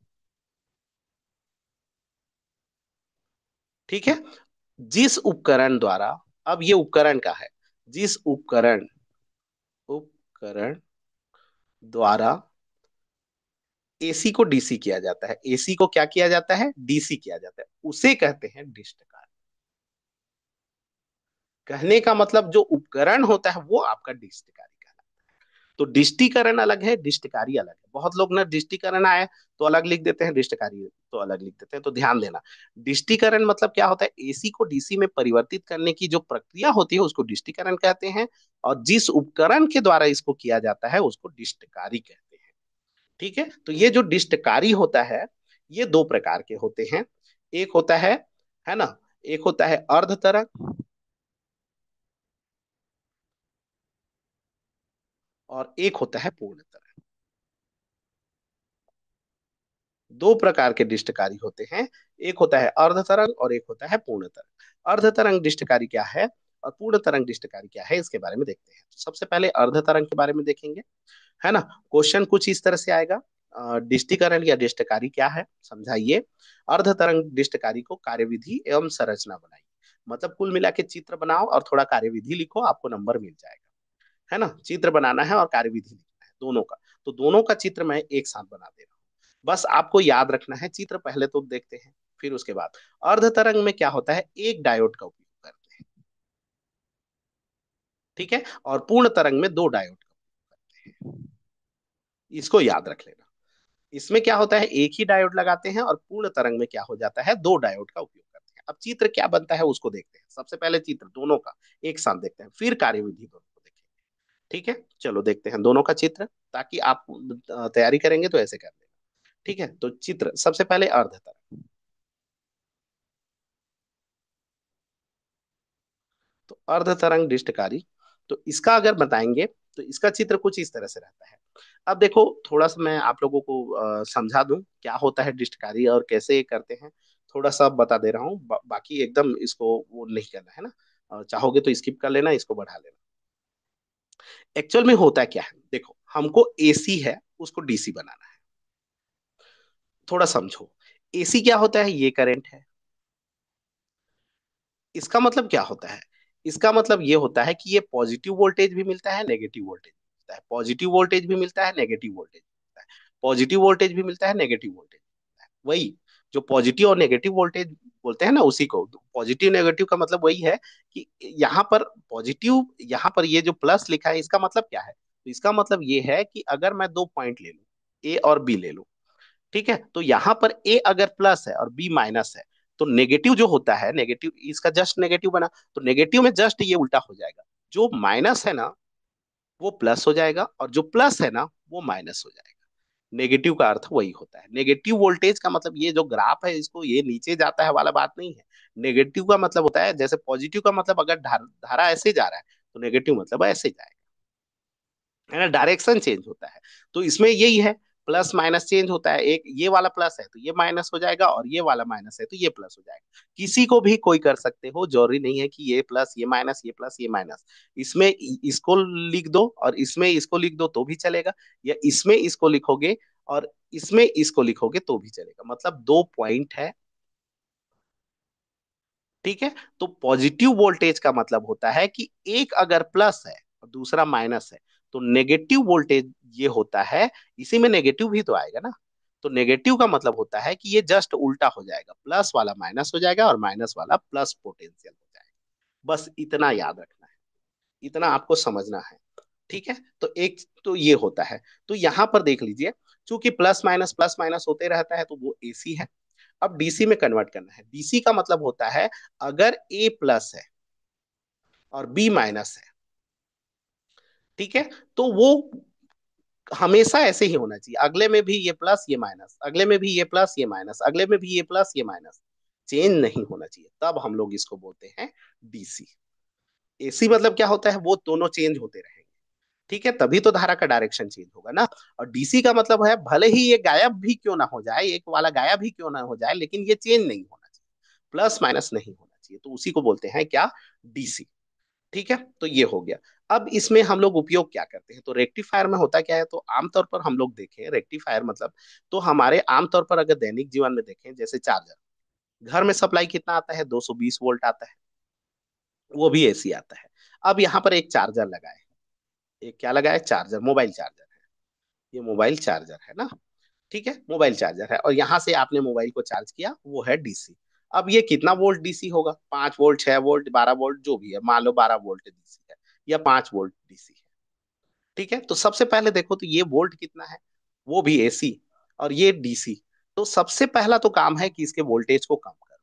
A: ठीक है, जिस उपकरण द्वारा, अब ये उपकरण का है, जिस उपकरण द्वारा एसी को डीसी किया जाता है, एसी को क्या किया जाता है, डीसी किया जाता है, उसे कहते हैं डिस्टकार। कहने का मतलब जो उपकरण होता है वो आपका डिस्टकारी कहलाता है। तो डिस्टीकरण अलग है, डिस्टकारी अलग है। बहुत लोग ना डिस्टीकरण आए तो अलग लिख देते हैं, डिस्टकारी तो अलग लिख देते हैं, तो ध्यान देना। डिस्टीकरण मतलब क्या होता है, एसी को डीसी में परिवर्तित करने की जो प्रक्रिया होती है उसको डिस्टीकरण कहते हैं, और जिस उपकरण के द्वारा इसको किया जाता है उसको डिस्टकारी कहते हैं। ठीक है, तो ये जो डिस्टकारी होता है, ये दो प्रकार के होते हैं। एक होता है ना, एक होता है अर्ध तरंग, और एक होता है पूर्ण तरंग। दो प्रकार के डिस्टकारी होते हैं, एक होता है अर्ध तरंग और एक होता है पूर्ण तरंग। अर्ध तरंग डिस्टकारी क्या है और पूर्ण तरंग डिस्टकारी क्या है, इसके बारे में देखते हैं। तो सबसे पहले अर्ध तरंग के बारे में देखेंगे, है ना। क्वेश्चन कुछ इस तरह से आएगा, डिस्टीकरण या डिस्टकारी क्या है समझाइए। अर्ध तरंग डिस्टकारी को कार्यविधि एवं संरचना बनाइए। मतलब कुल मिला के चित्र बनाओ और थोड़ा कार्यविधि लिखो, आपको नंबर मिल जाएगा। है ना, चित्र बनाना है और कार्यविधि लिखना है दोनों का। तो दोनों का चित्र मैं एक साथ बना दे रहा हूँ, बस आपको याद रखना है। चित्र पहले तो देखते हैं, फिर उसके बाद अर्ध तरंग में क्या होता है, एक डायोड का उपयोग करते हैं। ठीक है, और पूर्ण तरंग में दो डायोड का उपयोग करते हैं, इसको याद रख लेना। इसमें क्या होता है, एक ही डायोड लगाते हैं, और पूर्ण तरंग में क्या हो जाता है, दो डायोड का उपयोग करते हैं। अब चित्र क्या बनता है उसको देखते हैं। सबसे पहले चित्र दोनों का एक साथ देखते हैं, फिर कार्यविधि दोनों को देखेंगे। ठीक है, चलो देखते हैं दोनों का चित्र, ताकि आप तैयारी करेंगे तो ऐसे कर लेना। ठीक है, तो चित्र सबसे पहले अर्ध तरंग। तो अर्ध तरंग डिस्टकारी, तो इसका अगर बताएंगे तो इसका चित्र कुछ इस तरह से रहता है। अब देखो, थोड़ा सा मैं आप लोगों को समझा दूं क्या होता है डिस्टकारी और कैसे ये करते हैं। थोड़ा सा बता दे रहा हूँ, बाकी एकदम इसको वो नहीं करना है ना। चाहोगे तो स्किप कर लेना, इसको बढ़ा लेना। एक्चुअल में होता क्या है, देखो हमको एसी है उसको डीसी बनाना है। थोड़ा समझो, एसी क्या होता है, ये करंट है। इसका मतलब क्या होता है, इसका मतलब ये होता है कि ये पॉजिटिव वोल्टेज भी मिलता है, नेगेटिव वोल्टेज भी मिलता है, पॉजिटिव वोल्टेज भी मिलता है, नेगेटिव वोल्टेज भी मिलता है, पॉजिटिव वोल्टेज भी मिलता है, नेगेटिव वोल्टेज भी मिलता है। वही जो पॉजिटिव और नेगेटिव वोल्टेज बोलते हैं ना, उसी को पॉजिटिव नेगेटिव का मतलब वही है कि यहाँ पर पॉजिटिव, यहाँ पर ये जो प्लस लिखा है इसका मतलब क्या है, तो इसका मतलब ये है कि अगर मैं दो पॉइंट ले लूं, ए और बी ले लूं, ठीक है, तो यहां पर ए अगर प्लस है और बी माइनस है, तो नेगेटिव जो होता है, नेगेटिव इसका जस्ट नेगेटिव बना, तो नेगेटिव में जस्ट ये उल्टा हो जाएगा। जो माइनस है ना वो प्लस हो जाएगा, और जो प्लस है ना वो माइनस हो जाएगा। नेगेटिव का अर्थ वही होता है। नेगेटिव वोल्टेज का मतलब ये जो ग्राफ है इसको ये नीचे जाता है वाला बात नहीं है। नेगेटिव का मतलब होता है, जैसे पॉजिटिव का मतलब अगर धारा ऐसे जा रहा है, तो नेगेटिव मतलब ऐसे जाएगा। है ना, डायरेक्शन चेंज होता है। तो इसमें यही है, प्लस माइनस चेंज होता है, एक ये वाला प्लस है तो ये माइनस हो जाएगा, और ये वाला माइनस है तो ये प्लस हो जाएगा। किसी को भी कोई कर सकते हो, जरूरी नहीं है कि ये प्लस ये माइनस ये प्लस ये माइनस। इसमें इसको लिख दो और इसमें इसको लिख दो तो भी चलेगा, या इसमें इसको लिखोगे और इसमें इसको लिखोगे तो भी चलेगा, मतलब दो पॉइंट है। ठीक है, तो पॉजिटिव वोल्टेज का मतलब होता है कि एक अगर प्लस है और दूसरा माइनस है, तो नेगेटिव वोल्टेज ये होता है, इसी में नेगेटिव भी तो आएगा ना। तो नेगेटिव का मतलब होता है कि ये जस्ट उल्टा हो जाएगा, प्लस वाला माइनस हो जाएगा और माइनस वाला प्लस पोटेंशियल हो जाएगा। बस इतना याद रखना है, इतना आपको समझना है। ठीक है, तो एक तो ये होता है। तो यहां पर देख लीजिए, चूंकि प्लस माइनस होते रहता है तो वो एसी है। अब डीसी में कन्वर्ट करना है। डीसी का मतलब होता है, अगर ए प्लस है और बी माइनस है, ठीक है, तो वो हमेशा ऐसे ही होना चाहिए, अगले में भी ये प्लस ये माइनस, अगले में भी ये प्लस ये माइनस, अगले में भी ये प्लस ये माइनस, चेंज नहीं होना चाहिए, तब हम लोग इसको बोलते हैं डीसी। एसी मतलब क्या होता है, वो दोनों चेंज होते रहेंगे। ठीक है, तभी तो धारा का डायरेक्शन चेंज होगा ना। और डीसी का मतलब है, भले ही ये गायब भी क्यों ना हो जाए, एक वाला गायब ही क्यों ना हो जाए, लेकिन ये चेंज नहीं होना चाहिए, प्लस माइनस नहीं होना चाहिए, तो उसी को बोलते हैं क्या, डीसी। ठीक है, तो ये हो गया। अब इसमें हम लोग उपयोग क्या करते हैं, तो रेक्टिफायर में होता क्या है, तो आमतौर पर हम लोग देखें रेक्टिफायर मतलब, तो हमारे आमतौर पर अगर दैनिक जीवन में देखें, जैसे चार्जर, घर में सप्लाई कितना आता है, 220 वोल्ट आता है, वो भी एसी आता है। अब यहाँ पर एक चार्जर लगा है, एक क्या लगा है, चार्जर, मोबाइल चार्जर है, ये मोबाइल चार्जर है ना। ठीक है, मोबाइल चार्जर है, और यहाँ से आपने मोबाइल को चार्ज किया, वो है डीसी। अब ये कितना वोल्ट डीसी होगा, 5 वोल्ट 6 वोल्ट 12 वोल्ट जो भी है, मान लो 12 वोल्ट डीसी है या 5 वोल्ट डीसी है। ठीक है, तो सबसे पहले देखो तो ये वोल्ट कितना है, वो भी एसी और ये डीसी। तो सबसे पहला तो काम है कि इसके वोल्टेज को कम करो।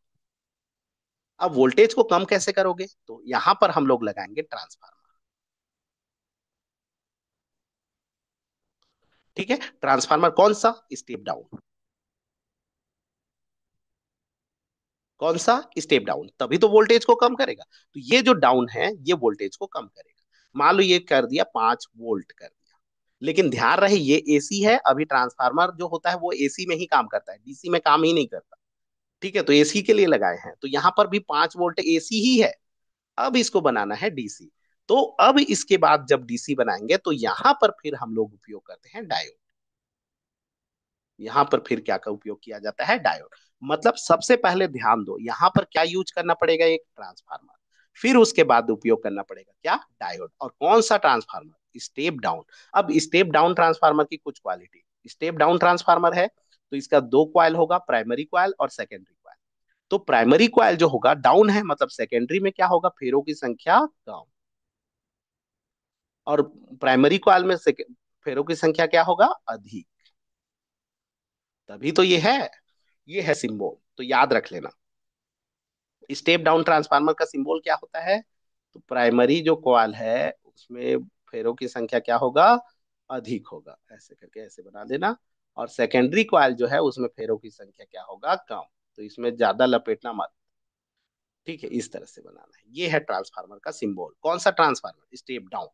A: अब वोल्टेज को कम कैसे करोगे, तो यहां पर हम लोग लगाएंगे ट्रांसफार्मर। ठीक है, ट्रांसफार्मर कौन सा, स्टेप डाउन। कौन सा, स्टेप डाउन, तभी तो वोल्टेज को कम करेगा। तो ये जो डाउन है ये वोल्टेज को कम करेगा। मान लो ये कर दिया 5 वोल्ट कर दिया, लेकिन ध्यान रहे ये एसी है, अभी ट्रांसफार्मर जो होता है वो एसी में ही काम करता है, डीसी में काम ही नहीं करता। ठीक है, तो एसी के लिए लगाए हैं, तो यहाँ पर भी 5 वोल्ट एसी ही है। अब इसको बनाना है डीसी। तो अब इसके बाद जब डीसी बनाएंगे तो यहाँ पर फिर हम लोग उपयोग करते हैं डायोड। यहाँ पर फिर क्या का उपयोग किया जाता है, डायोड। मतलब सबसे पहले ध्यान दो, यहाँ पर क्या यूज करना पड़ेगा, एक ट्रांसफार्मर, फिर उसके बाद उपयोग करना पड़ेगा क्या, डायोड। और कौन सा ट्रांसफार्मर, स्टेप डाउन। अब स्टेप डाउन ट्रांसफार्मर की कुछ क्वालिटी, स्टेप डाउन ट्रांसफार्मर है तो इसका दो क्वाइल होगा, प्राइमरी क्वाइल और सेकेंडरी क्वाइल। तो प्राइमरी क्वाइल जो होगा डाउन है, मतलब सेकेंडरी में क्या होगा, फेरों की संख्या कम, और प्राइमरी क्वाइल में फेरों की संख्या क्या होगा, अधिक। तभी तो ये है सिंबल, तो याद रख लेना। स्टेप डाउन ट्रांसफार्मर का सिंबल क्या होता है, तो प्राइमरी जो कॉइल है उसमें फेरों की संख्या क्या होगा, अधिक होगा, ऐसे करके ऐसे बना देना। और सेकेंडरी कॉइल जो है उसमें फेरों की संख्या क्या होगा, कम। तो इसमें ज्यादा लपेटना मत। ठीक है, इस तरह से बनाना है, ये है ट्रांसफार्मर का सिंबल। कौन सा ट्रांसफार्मर, स्टेप डाउन।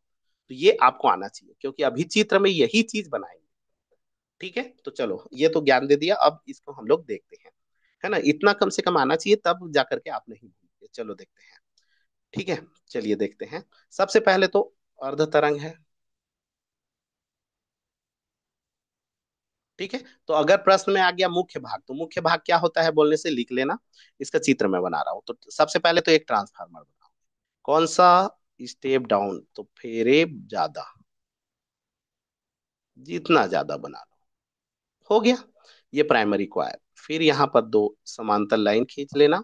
A: तो ये आपको आना चाहिए, क्योंकि अभी चित्र में यही चीज बनाएंगे। ठीक है, तो चलो ये तो ज्ञान दे दिया, अब इसको हम लोग देखते हैं। है ना, इतना कम से कम आना चाहिए, तब जा करके आप नहीं भूलोगे। चलो देखते हैं। ठीक है, चलिए देखते हैं। सबसे पहले तो अर्ध तरंग है। ठीक है, तो अगर प्रश्न में आ गया मुख्य भाग, तो मुख्य भाग क्या होता है बोलने से लिख लेना। इसका चित्र मैं बना रहा हूं, तो सबसे पहले तो एक ट्रांसफार्मर बनाओ। कौन सा, स्टेप डाउन, तो फेरे ज्यादा, जितना ज्यादा बना लो। हो गया, ये प्राइमरी क्वायर। फिर यहाँ पर दो समांतर लाइन खींच लेना,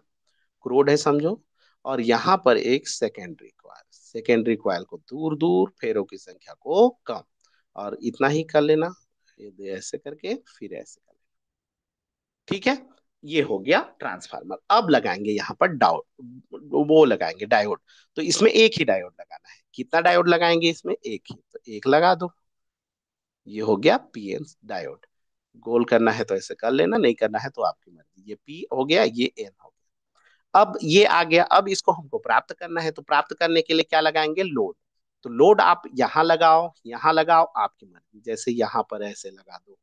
A: क्रोड है समझो। और यहाँ पर एक सेकेंडरी क्वायल, सेकेंडरी क्वायल को दूर दूर, फेरों की संख्या को कम, और इतना ही कर लेना। ये ऐसे करके फिर ऐसे कर लेना। ठीक है, ये हो गया ट्रांसफार्मर। अब लगाएंगे यहाँ पर डायोड, वो लगाएंगे डायोड। तो इसमें एक ही डायोड लगाना है, कितना डायोड लगाएंगे इसमें, एक ही, तो एक लगा दो। ये हो गया पीएन डायोड। गोल करना है तो ऐसे कर लेना, नहीं करना है तो आपकी मर्जी। ये पी हो गया, ये एन हो गया। अब ये आ गया, अब इसको हमको प्राप्त करना है, तो प्राप्त करने के लिए क्या लगाएंगे, लोड। तो लोड आप यहाँ लगाओ आपकी मर्जी, जैसे यहाँ पर ऐसे लगा दो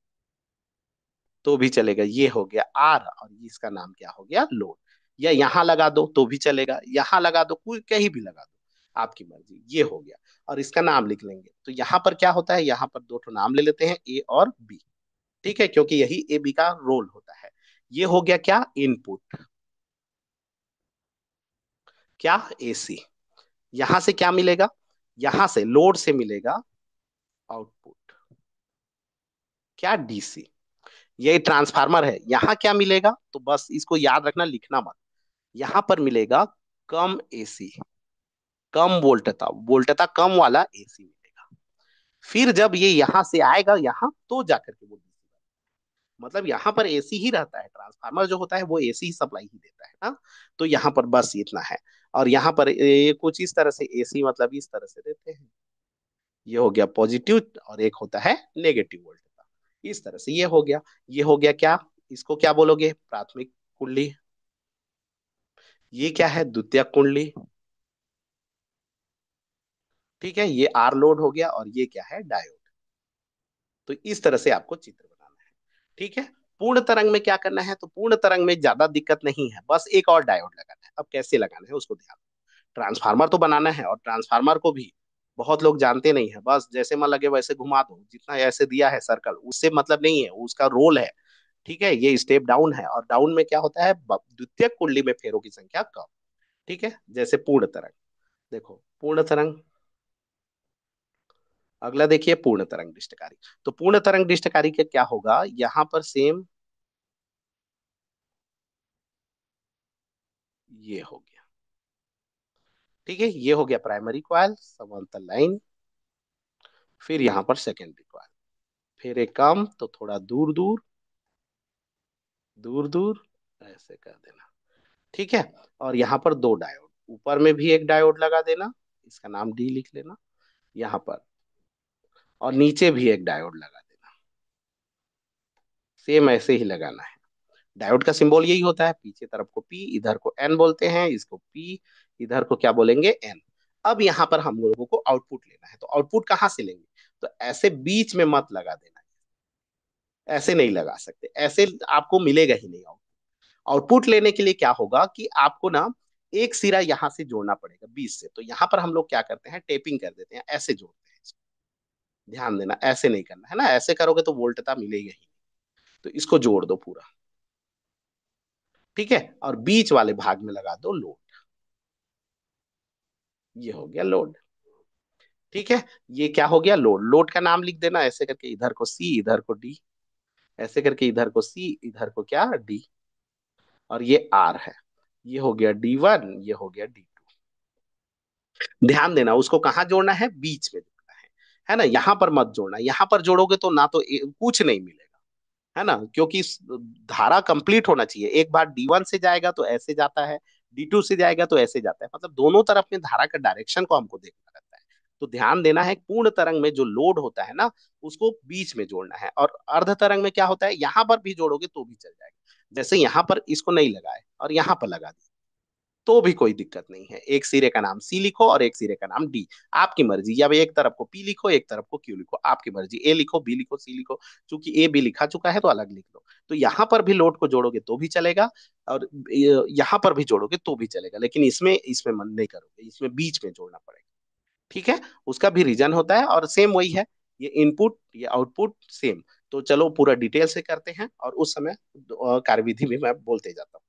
A: तो भी चलेगा, ये हो गया आर, और इसका नाम क्या हो गया लोड। या यहाँ लगा दो तो भी चलेगा, यहाँ लगा दो, कोई कहीं भी लगा दो, आपकी मर्जी, ये हो गया। और इसका नाम लिख लेंगे, तो यहाँ पर क्या होता है, यहाँ पर दो ठो नाम ले लेते हैं, ए और बी। ठीक है, क्योंकि यही ए बी का रोल होता है। ये हो गया क्या, इनपुट, क्या, एसी। यहां से क्या मिलेगा, यहां से लोड से मिलेगा आउटपुट, क्या, डीसी। ये ट्रांसफार्मर है, यहाँ क्या मिलेगा, तो बस इसको याद रखना, लिखना मत। यहां पर मिलेगा कम एसी, कम वोल्टता, वोल्टता कम वाला एसी मिलेगा। फिर जब ये यहां से आएगा यहाँ, तो जाकर के वो डीसी, मतलब यहाँ पर एसी ही रहता है, ट्रांसफार्मर जो होता है वो एसी ही सप्लाई ही देता है ना। तो यहाँ पर बस इतना है। और यहाँ पर ये कुछ इस तरह से एसी मतलब इस तरह से देते हैं, ये हो गया पॉजिटिव, और एक होता है नेगेटिव वोल्ट का, इस तरह से ये हो गया। ये हो गया क्या, इसको क्या बोलोगे, प्राथमिक कुंडली। ये क्या है, द्वितीयक कुंडली। ठीक है, ये आर लोड हो गया, और ये क्या है, डायोड। तो इस तरह से आपको चित्र बनाना है। ठीक है, पूर्ण तरंग में क्या करना है, तो पूर्ण तरंग में ज्यादा दिक्कत नहीं है, बस एक और डायोड लगाना है। अब कैसे लगाना है उसको ध्यान, ट्रांसफार्मर तो बनाना है, और ट्रांसफार्मर को भी बहुत लोग जानते नहीं है, बस जैसे मन लगे वैसे घुमा दो, जितना ऐसे दिया है सर्कल, उससे मतलब नहीं है, उसका रोल है। ठीक है, ये स्टेप डाउन है, और डाउन में क्या होता है, द्वितीय कुंडली में फेरों की संख्या कम। ठीक है, जैसे पूर्ण तरंग, देखो पूर्ण तरंग। अगला देखिए पूर्ण तरंग दृष्टकारी। तो पूर्ण तरंग दृष्टकारी के क्या होगा, यहाँ पर सेम ये हो गया। ठीक है, ये हो गया प्राइमरी कॉइल, समांतर लाइन। फिर यहाँ पर सेकेंडरी कॉइल, फिर एक काम तो थोड़ा दूर दूर, दूर दूर, ऐसे कर देना। ठीक है, और यहाँ पर दो डायोड, ऊपर में भी एक डायोड लगा देना, इसका नाम डी लिख लेना यहाँ पर, और नीचे भी एक डायोड लगा देना, सेम ऐसे ही लगाना है। डायोड का सिंबल यही होता है, पीछे तरफ को पी, इधर को एन बोलते हैं, इसको पी, इधर को क्या बोलेंगे, एन। अब यहाँ पर हम लोगों को आउटपुट लेना है, तो आउटपुट कहाँ से लेंगे, तो ऐसे बीच में मत लगा देना, ऐसे नहीं लगा सकते, ऐसे आपको मिलेगा ही नहीं आउटपुट। आउटपुट लेने के लिए क्या होगा कि आपको ना एक सिरा यहां से जोड़ना पड़ेगा बीच से, तो यहाँ पर हम लोग क्या करते हैं, टेपिंग कर देते हैं, ऐसे जोड़ते हैं इसको। ध्यान देना, ऐसे नहीं करना है ना, ऐसे करोगे तो वोल्टता मिलेगी ही। तो इसको जोड़ दो पूरा। ठीक है, और बीच वाले भाग में लगा दो लोड, ये हो गया लोड। ठीक है, ये क्या हो गया, लोड। लोड का नाम लिख देना, ऐसे करके इधर को सी, इधर को डी, ऐसे करके इधर को सी, इधर को क्या, डी। और ये आर है, ये हो गया D1, ये हो गया D2। ध्यान देना, उसको कहाँ जोड़ना है, बीच में जोड़ना है ना, यहाँ पर मत जोड़ना, यहाँ पर जोड़ोगे तो ना तो कुछ नहीं मिलेगा, है ना, क्योंकि धारा कंप्लीट होना चाहिए। एक बार D1 से जाएगा तो ऐसे जाता है, D2 से जाएगा तो ऐसे जाता है, मतलब दोनों तरफ में धारा का डायरेक्शन को हमको देखना रहता है। तो ध्यान देना है, पूर्ण तरंग में जो लोड होता है ना, उसको बीच में जोड़ना है, और अर्ध तरंग में क्या होता है, यहाँ पर भी जोड़ोगे तो भी चल जाएगा। जैसे यहाँ पर इसको नहीं लगाए और यहाँ पर लगा दिया, तो भी कोई दिक्कत नहीं है, एक सिरे का नाम सी लिखो और एक सिरे का नाम डी, आपकी मर्जी, या एक तरफ को पी लिखो, एक तरफ को क्यू लिखो, आपकी मर्जी, ए लिखो, बी लिखो, सी लिखो। चूंकि ए बी लिखा चुका है तो अलग लिख लो। तो यहाँ पर भी लोड को जोड़ोगे तो भी चलेगा, और यहाँ पर भी जोड़ोगे तो भी चलेगा, लेकिन इसमें इसमें मन नहीं करोगे, इसमें बीच में जोड़ना पड़ेगा। ठीक है, उसका भी रीजन होता है, और सेम वही है, ये इनपुट ये आउटपुट सेम। तो चलो पूरा डिटेल से करते हैं, और उस समय कार्यविधि भी मैं बोलते जाता हूँ।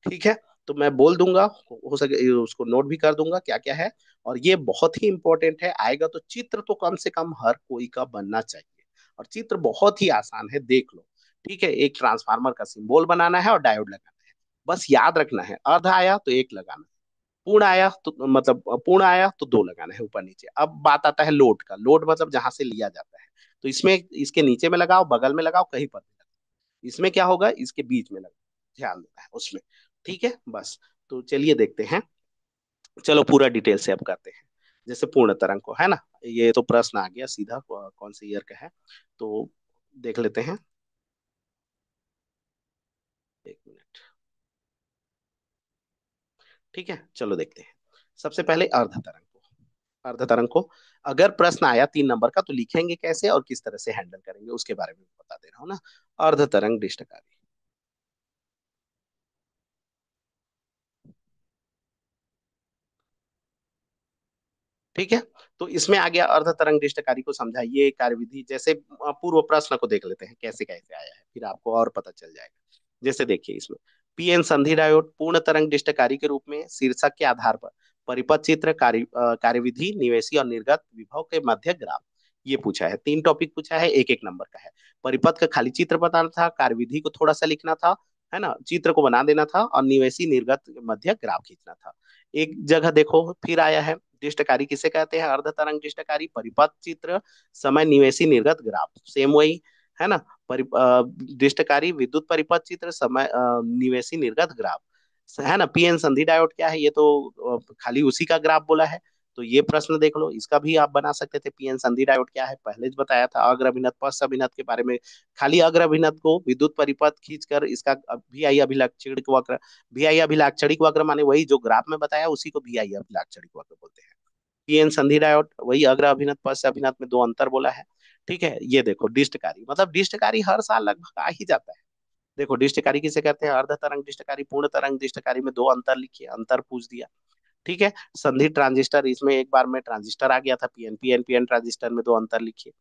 A: ठीक है, तो मैं बोल दूंगा, हो सके उसको नोट भी कर दूंगा क्या क्या है। और ये बहुत ही इंपॉर्टेंट है, आएगा तो चित्र तो कम से कम हर कोई का बनना चाहिए, और चित्र बहुत ही आसान है, देख लो। ठीक है, एक ट्रांसफार्मर का सिंबल बनाना है और डायोड लगाना है, बस याद रखना है, अर्ध आया तो एक लगाना है, पूर्ण आया तो मतलब पूर्ण आया तो दो लगाना है ऊपर नीचे। अब बात आता है लोड का, लोड मतलब जहां से लिया जाता है, तो इसमें इसके नीचे में लगाओ, बगल में लगाओ, कहीं पर भी लगाओ, इसमें क्या होगा, इसके बीच में लगाओ, ध्यान देना है उसमें। ठीक है, बस। तो चलिए देखते हैं, चलो पूरा डिटेल से अब करते हैं। जैसे पूर्ण तरंग को है ना, ये तो प्रश्न आ गया सीधा, कौन से ईयर का है, तो देख लेते हैं, एक मिनट। ठीक है, चलो देखते हैं। सबसे पहले अर्ध तरंग को, अर्ध तरंग को अगर प्रश्न आया 3 नंबर का तो लिखेंगे कैसे और किस तरह से हैंडल करेंगे उसके बारे में बता दे रहा हूँ ना। अर्ध तरंग दृष्टकारी। ठीक है। तो इसमें आ गया अर्ध तरंग दृष्टकारी को समझाइए कार्यविधि। जैसे पूर्व प्रश्न को देख लेते हैं कैसे कैसे आया है, फिर आपको और पता चल जाएगा। जैसे देखिए इसमें पीएन संधि डायोड पूर्ण तरंग दृष्टकारी के रूप में शीर्षक के आधार पर परिपथ चित्र कार्यविधि निवेशी और निर्गत विभव के मध्य ग्राफ, ये पूछा है। 3 टॉपिक पूछा है, एक एक नंबर का है। परिपथ का खाली चित्र बताना था, कार्यविधि को थोड़ा सा लिखना था, है ना, चित्र को बना देना था, और निवेशी निर्गत मध्य ग्राफ खींचना था। एक जगह देखो फिर आया है, दृष्टकारी किसे कहते हैं, अर्ध तरंग दृष्टकारी परिपथ चित्र समय निवेशी निर्गत ग्राफ, सेम वही है ना। दृष्टकारी विद्युत परिपथ चित्र समय निवेशी निर्गत ग्राफ, है ना। पीएन संधि डायोड क्या है, ये तो खाली उसी का ग्राफ बोला है। तो ये प्रश्न देख लो, इसका भी आप बना सकते थे। पीएन संधि डायोड क्या है पहले बताया था, अग्र अभिनत पश्च अभिनत के बारे में। खाली अग्र अभिनत को विद्युत परिपथ खींचकर इसका भी आई अभिलाक्षणिक वक्र, भी आई अभिलाक्षणिक वक्र माने वही जो ग्राफ में बताया उसी को भी आई अभिलाक्षणिक वक्र बोलते हैं। पीएन संधि डायोड वही अग्र अभिनत पश्च अभिनत में दो अंतर बोला है। ठीक है। ये देखो डिस्टकारी, मतलब डिस्टकारी हर साल लगभग आ ही जाता है। देखो डिस्टकारी किसे कहते हैं, अर्ध तरंग डिस्टकारी पूर्ण तरंग डिस्टकारी में दो अंतर लिखिए, अंतर पूछ दिया। ठीक है। संधि ट्रांजिस्टर, इसमें एक बार में ट्रांजिस्टर आ गया था, पीएन पीएन पीएन ट्रांजिस्टर में दो अंतर लिखिए,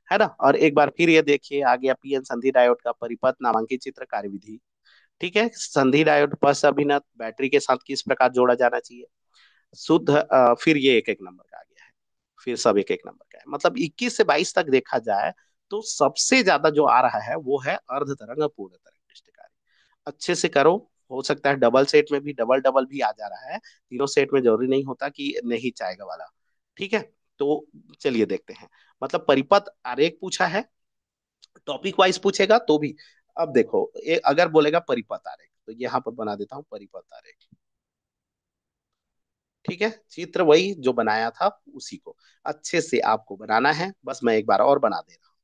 A: है ना। और एक बार फिर ये देखिए आ गया पीएन संधि डायोड का परिपथ नामांकित चित्र कार्यविधि। ठीक है। संधि डायोड पश्च अभिनत बैटरी के साथ किस प्रकार जोड़ा जाना चाहिए, शुद्ध फिर ये एक एक नंबर का आ गया है। फिर सब एक एक नंबर का है, मतलब 21 से 22 तक देखा जाए तो सबसे ज्यादा जो आ रहा है वो है अर्ध तरंग और पूर्ण तरंग दृष्टिकारी। अच्छे से करो, हो सकता है डबल सेट में भी डबल डबल भी आ जा रहा है, तीनों सेट में जरूरी नहीं होता कि नहीं चाहेगा वाला। ठीक है। तो चलिए देखते हैं, मतलब परिपथ आरेख पूछा है, टॉपिक वाइज पूछेगा तो भी। अब देखो अगर बोलेगा परिपथ आरेख तो यहाँ पर बना देता हूँ परिपथ आरेख। ठीक है। चित्र वही जो बनाया था उसी को अच्छे से आपको बनाना है, बस मैं एक बार और बना दे रहा हूँ।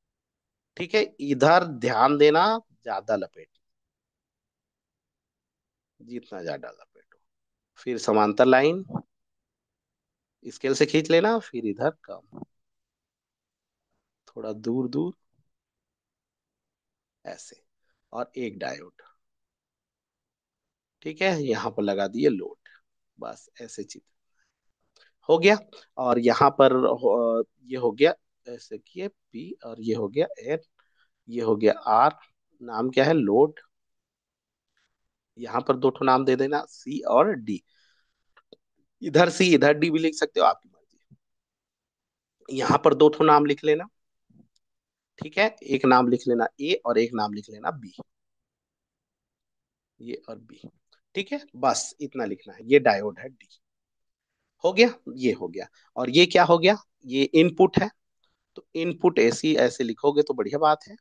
A: ठीक है। इधर ध्यान देना, ज्यादा लपेट, जितना ज्यादा लपेटो। फिर समांतर लाइन स्केल से खींच लेना, फिर इधर कम, थोड़ा दूर दूर ऐसे, और एक डायोड। ठीक है। यहाँ पर लगा दिए लोड, बस ऐसे चित्र हो गया। और यहाँ पर ये हो गया, ऐसे किए पी, और ये हो गया एन, ये हो गया आर, नाम क्या है लोड। यहाँ पर दो ठो नाम दे देना सी और डी, इधर सी इधर डी भी लिख सकते हो, आपकी मर्जी। यहाँ पर दो ठो नाम लिख लेना। ठीक है। एक नाम लिख लेना ए और एक नाम लिख लेना बी, ये और बी। ठीक है, बस इतना लिखना है, ये डायोड है डी। हो गया, ये हो गया। और ये क्या हो गया, ये इनपुट है, तो इनपुट ऐसी ऐसे लिखोगे तो बढ़िया बात है।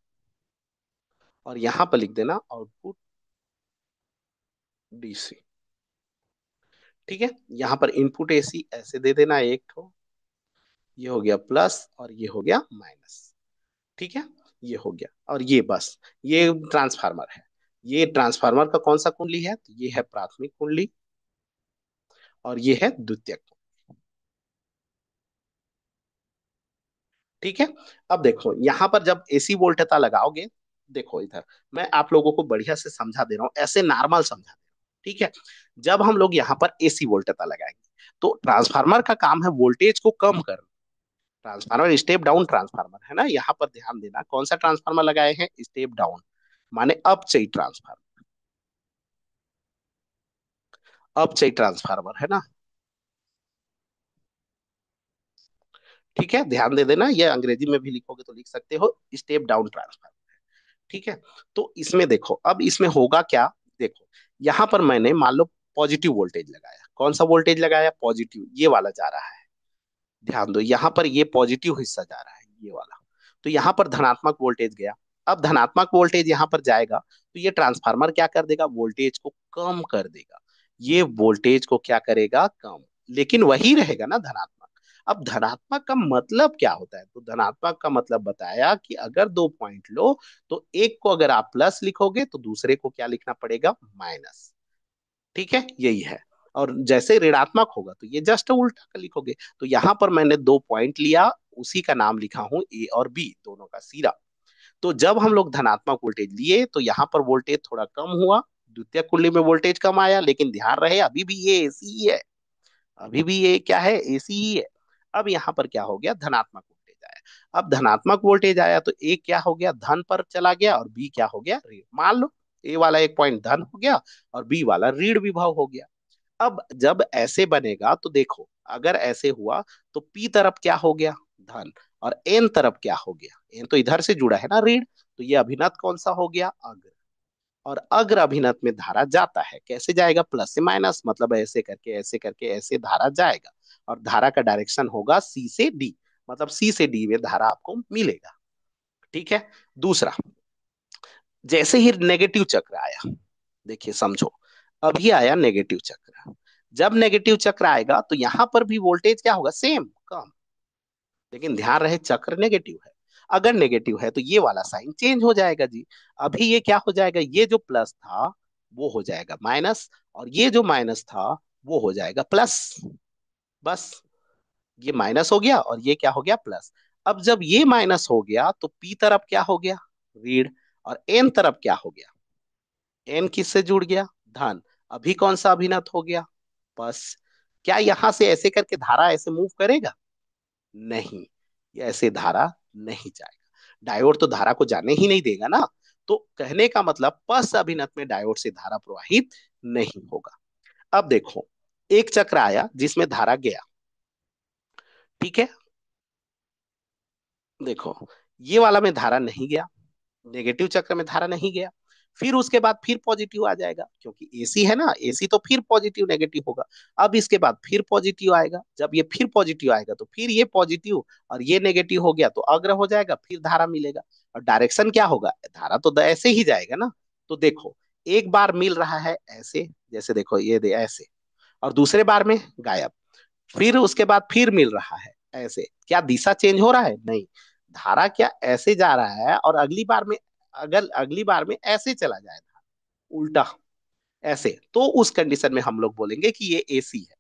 A: और यहाँ पर लिख देना आउटपुट डीसी। ठीक है। यहाँ पर इनपुट एसी ऐसे दे देना एक ठो, ये हो गया प्लस और ये हो गया माइनस। ठीक है। ये हो गया, और ये बस, ये ट्रांसफार्मर है। ये ट्रांसफार्मर का कौन सा कुंडली है, तो ये है प्राथमिक कुंडली और ये है द्वितीयक कुंडली। ठीक है। अब देखो यहाँ पर जब एसी वोल्टेता लगाओगे, देखो इधर मैं आप लोगों को बढ़िया से समझा दे रहा हूँ, ऐसे नॉर्मल समझा दे रहा हूँ। ठीक है। जब हम लोग यहाँ पर एसी वोल्टेता लगाएंगे तो ट्रांसफार्मर का काम है वोल्टेज को कम करना। ट्रांसफार्मर स्टेप डाउन ट्रांसफार्मर है ना, यहाँ पर ध्यान देना कौन सा ट्रांसफार्मर लगाए हैं, स्टेप डाउन माने अप चाहिए ट्रांसफार्मर, अप चाहिए ट्रांसफार्मर है ना। ठीक है, ध्यान दे देना, ये अंग्रेजी में भी लिखोगे तो लिख सकते हो स्टेप डाउन ट्रांसफार्मर। ठीक है। तो इसमें देखो अब इसमें होगा क्या, देखो यहाँ पर मैंने मान लो पॉजिटिव वोल्टेज लगाया, कौन सा वोल्टेज लगाया, पॉजिटिव, ये वाला जा रहा है। ध्यान दो यहाँ पर ये पॉजिटिव हिस्सा जा रहा है, ये वाला। तो यहाँ पर धनात्मक वोल्टेज गया। अब धनात्मक वोल्टेज यहाँ पर जाएगा तो ये ट्रांसफार्मर क्या कर देगा, वोल्टेज को कम कर देगा। ये वोल्टेज को क्या करेगा, कम, लेकिन वही रहेगा ना धनात्मक। अब धनात्मक का मतलब क्या होता है, तो धनात्मक का मतलब बताया कि अगर दो पॉइंट लो तो एक को अगर आप प्लस लिखोगे तो दूसरे को क्या लिखना पड़ेगा, माइनस। ठीक है, यही है। और जैसे ऋणात्मक होगा तो ये जस्ट उल्टा का लिखोगे। तो यहाँ पर मैंने दो पॉइंट लिया, उसी का नाम लिखा हूं ए और बी दोनों का सिरा। तो जब हम लोग धनात्मक वोल्टेज लिए तो यहाँ पर वोल्टेज थोड़ा कम हुआ, द्वितीयक कुंडली में वोल्टेज कम आया, लेकिन ध्यान रहे अभी भी ये एसी ही है, अभी भी ये क्या है, एसी ही है। अब यहाँ पर क्या हो गया, धनात्मक वोल्टेज आया। अब धनात्मक वोल्टेज आया तो ए क्या हो गया, धन पर चला गया, और बी क्या हो गया, ऋण। मान लो ए वाला एक पॉइंट धन हो गया और बी वाला ऋण विभव हो गया। अब जब ऐसे बनेगा तो देखो, अगर ऐसे हुआ तो पी तरफ क्या हो गया, धन, और एन तरफ क्या हो गया, एन तो इधर से जुड़ा है ना, ऋण। तो ये अभिनत कौन सा हो गया, अग्र। और अग्र अभिनत में धारा जाता है, कैसे जाएगा, प्लस से माइनस, मतलब ऐसे करके ऐसे करके ऐसे धारा जाएगा। और धारा का डायरेक्शन होगा सी से डी, मतलब सी से डी में धारा आपको मिलेगा। ठीक है। दूसरा, जैसे ही नेगेटिव चक्र आया, देखिए समझो, अभी आया नेगेटिव चक्र। जब नेगेटिव चक्र आएगा तो यहां पर भी वोल्टेज क्या होगा, सेम, कम। लेकिन ध्यान रहे चक्र नेगेटिव है, अगर नेगेटिव है तो ये वाला साइन चेंज हो जाएगा जी। अभी ये क्या हो जाएगा, ये जो प्लस था वो हो जाएगा माइनस, और ये जो माइनस था वो हो जाएगा प्लस। बस, ये माइनस हो गया और ये क्या हो गया, प्लस। अब जब ये माइनस हो गया तो पी तरफ क्या हो गया, ऋण, और एन तरफ क्या हो गया, एन किससे जुड़ गया, धन। अभी कौन सा अभिनत हो गया, बस। क्या यहां से ऐसे करके धारा ऐसे मूव करेगा, नहीं, ये ऐसे धारा नहीं जाएगा, डायोड तो धारा को जाने ही नहीं देगा ना। तो कहने का मतलब पस अभिनत में डायोड से धारा प्रवाहित नहीं होगा। अब देखो, एक चक्र आया जिसमें धारा गया, ठीक है। देखो, ये वाला में धारा नहीं गया, नेगेटिव चक्र में धारा नहीं गया। फिर उसके बाद फिर पॉजिटिव आ जाएगा, क्योंकि एसी है ना, एसी तो फिर पॉजिटिव नेगेटिव होगा। अब इसके बाद फिर पॉजिटिव आएगा, जब ये फिर पॉजिटिव आएगा तो फिर ये पॉजिटिव और ये नेगेटिव हो गया तो अग्र हो जाएगा, फिर धारा मिलेगा। और डायरेक्शन क्या होगा, धारा तो ऐसे ही जाएगा ना। तो देखो, एक बार मिल रहा है ऐसे, जैसे देखो ये दे ऐसे, और दूसरे बार में गायब। फिर उसके बाद फिर मिल रहा है ऐसे, क्या दिशा चेंज हो रहा है, नहीं। धारा क्या ऐसे जा रहा है, और अगली बार में, अगर अगली बार में ऐसे चला जाए धारा, उल्टा ऐसे, तो उस कंडीशन में हम लोग बोलेंगे कि ये एसी है।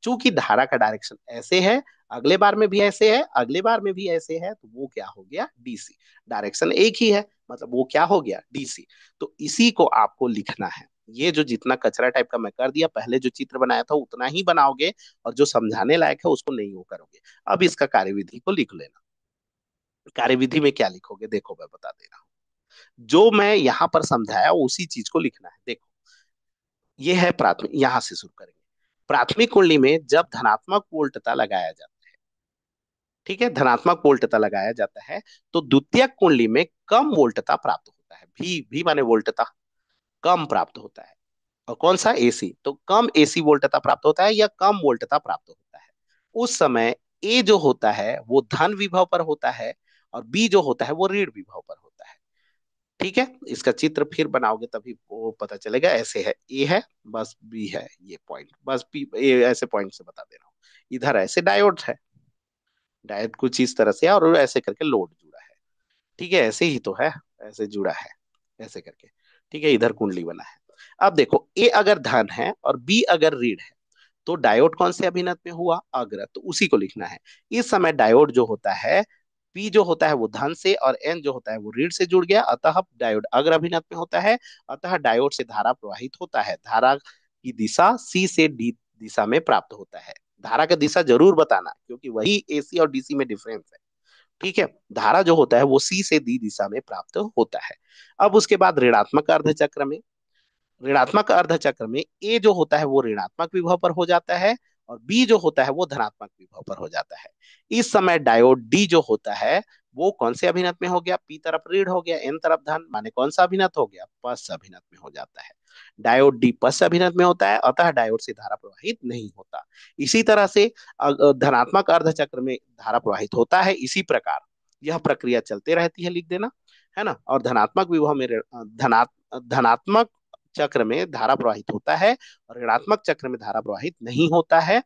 A: चूंकि धारा का डायरेक्शन ऐसे है, अगले बार में भी ऐसे है, अगले बार में भी ऐसे है, तो वो क्या हो गया, डीसी। डायरेक्शन एक ही है, मतलब वो क्या हो गया, डीसी। तो इसी को आपको लिखना है। ये जो जितना कचरा टाइप का मैं कर दिया, पहले जो चित्र बनाया था उतना ही बनाओगे, और जो समझाने लायक है उसको नहीं वो करोगे। अब इसका कार्यविधि को लिख लेना। कार्यविधि में क्या लिखोगे, देखो मैं बता दे रहा हूँ। जो मैं यहाँ पर समझाया उसी चीज को लिखना है। देखो, ये है प्राथमिक, यहां से शुरू करेंगे। प्राथमिक कुंडली में जब धनात्मक वोल्टता लगाया जाता है, ठीक है, धनात्मक वोल्टता लगाया जाता है, तो द्वितीयक कुंडली में कम वोल्टता प्राप्त होता है, भी माने वोल्टता कम प्राप्त होता है। और कौन सा, एसी, तो कम एसी वोल्टता प्राप्त होता है या कम वोल्टता प्राप्त होता है। उस समय ए जो होता है वो धन विभव पर होता है, और बी जो होता है वो ऋण विभव पर होता है। ठीक है, इसका चित्र फिर बनाओगे तभी वो पता चलेगा। ऐसे है, ए है, बस बी है, ये पॉइंट, बस बी ए ऐसे पॉइंट से बता दे रहा हूँ। इधर ऐसे डायोड है, डायोड कुछ इस तरह से है, और ऐसे करके लोड जुड़ा है। ठीक है, ऐसे ही तो है, ऐसे जुड़ा है, ऐसे करके। ठीक है, इधर कुंडली बना है। अब देखो, ए अगर धन है और बी अगर ऋण है, तो डायोड कौन से अभिनत में हुआ, अग्र, तो उसी को लिखना है। इस समय डायोड जो होता है, पी जो होता है वो धन से, और एन जो होता है वो ऋण से जुड़ गया, अतः डायोड अग्र अभिनत में होता है। अतः डायोड से धारा प्रवाहित होता है, धारा की दिशा सी से डी दिशा में प्राप्त होता है। धारा का दिशा जरूर बताना, क्योंकि वही एसी और डीसी में डिफरेंस है। ठीक है, धारा जो होता है वो सी से डी दिशा में प्राप्त होता है। अब उसके बाद ऋणात्मक अर्ध चक्र में, ऋणात्मक अर्ध चक्र में ए जो होता है वो ऋणात्मक विभव पर हो जाता है, और बी जो होता है वो धनात्मक विभव पर हो जाता है। इस समय डायोड डी जो होता है वो कौन से अभिनत में हो गया, पी तरफ ऋण हो गया, एन तरफ धन, माने कौन सा अभिनत हो गया, पस अभिनत में हो जाता है। डायोड डी पस अभिनत में होता है, अतः डायोड से धारा प्रवाहित नहीं होता। इसी तरह से धनात्मक अर्ध चक्र में धारा प्रवाहित होता है। इसी प्रकार यह प्रक्रिया चलते रहती है, लिख देना, है ना। और धनात्मक विभव में धनात्मक चक्र में धारा प्रवाहित होता है, और ऋणात्मक चक्र में धारा प्रवाहित नहीं होता है।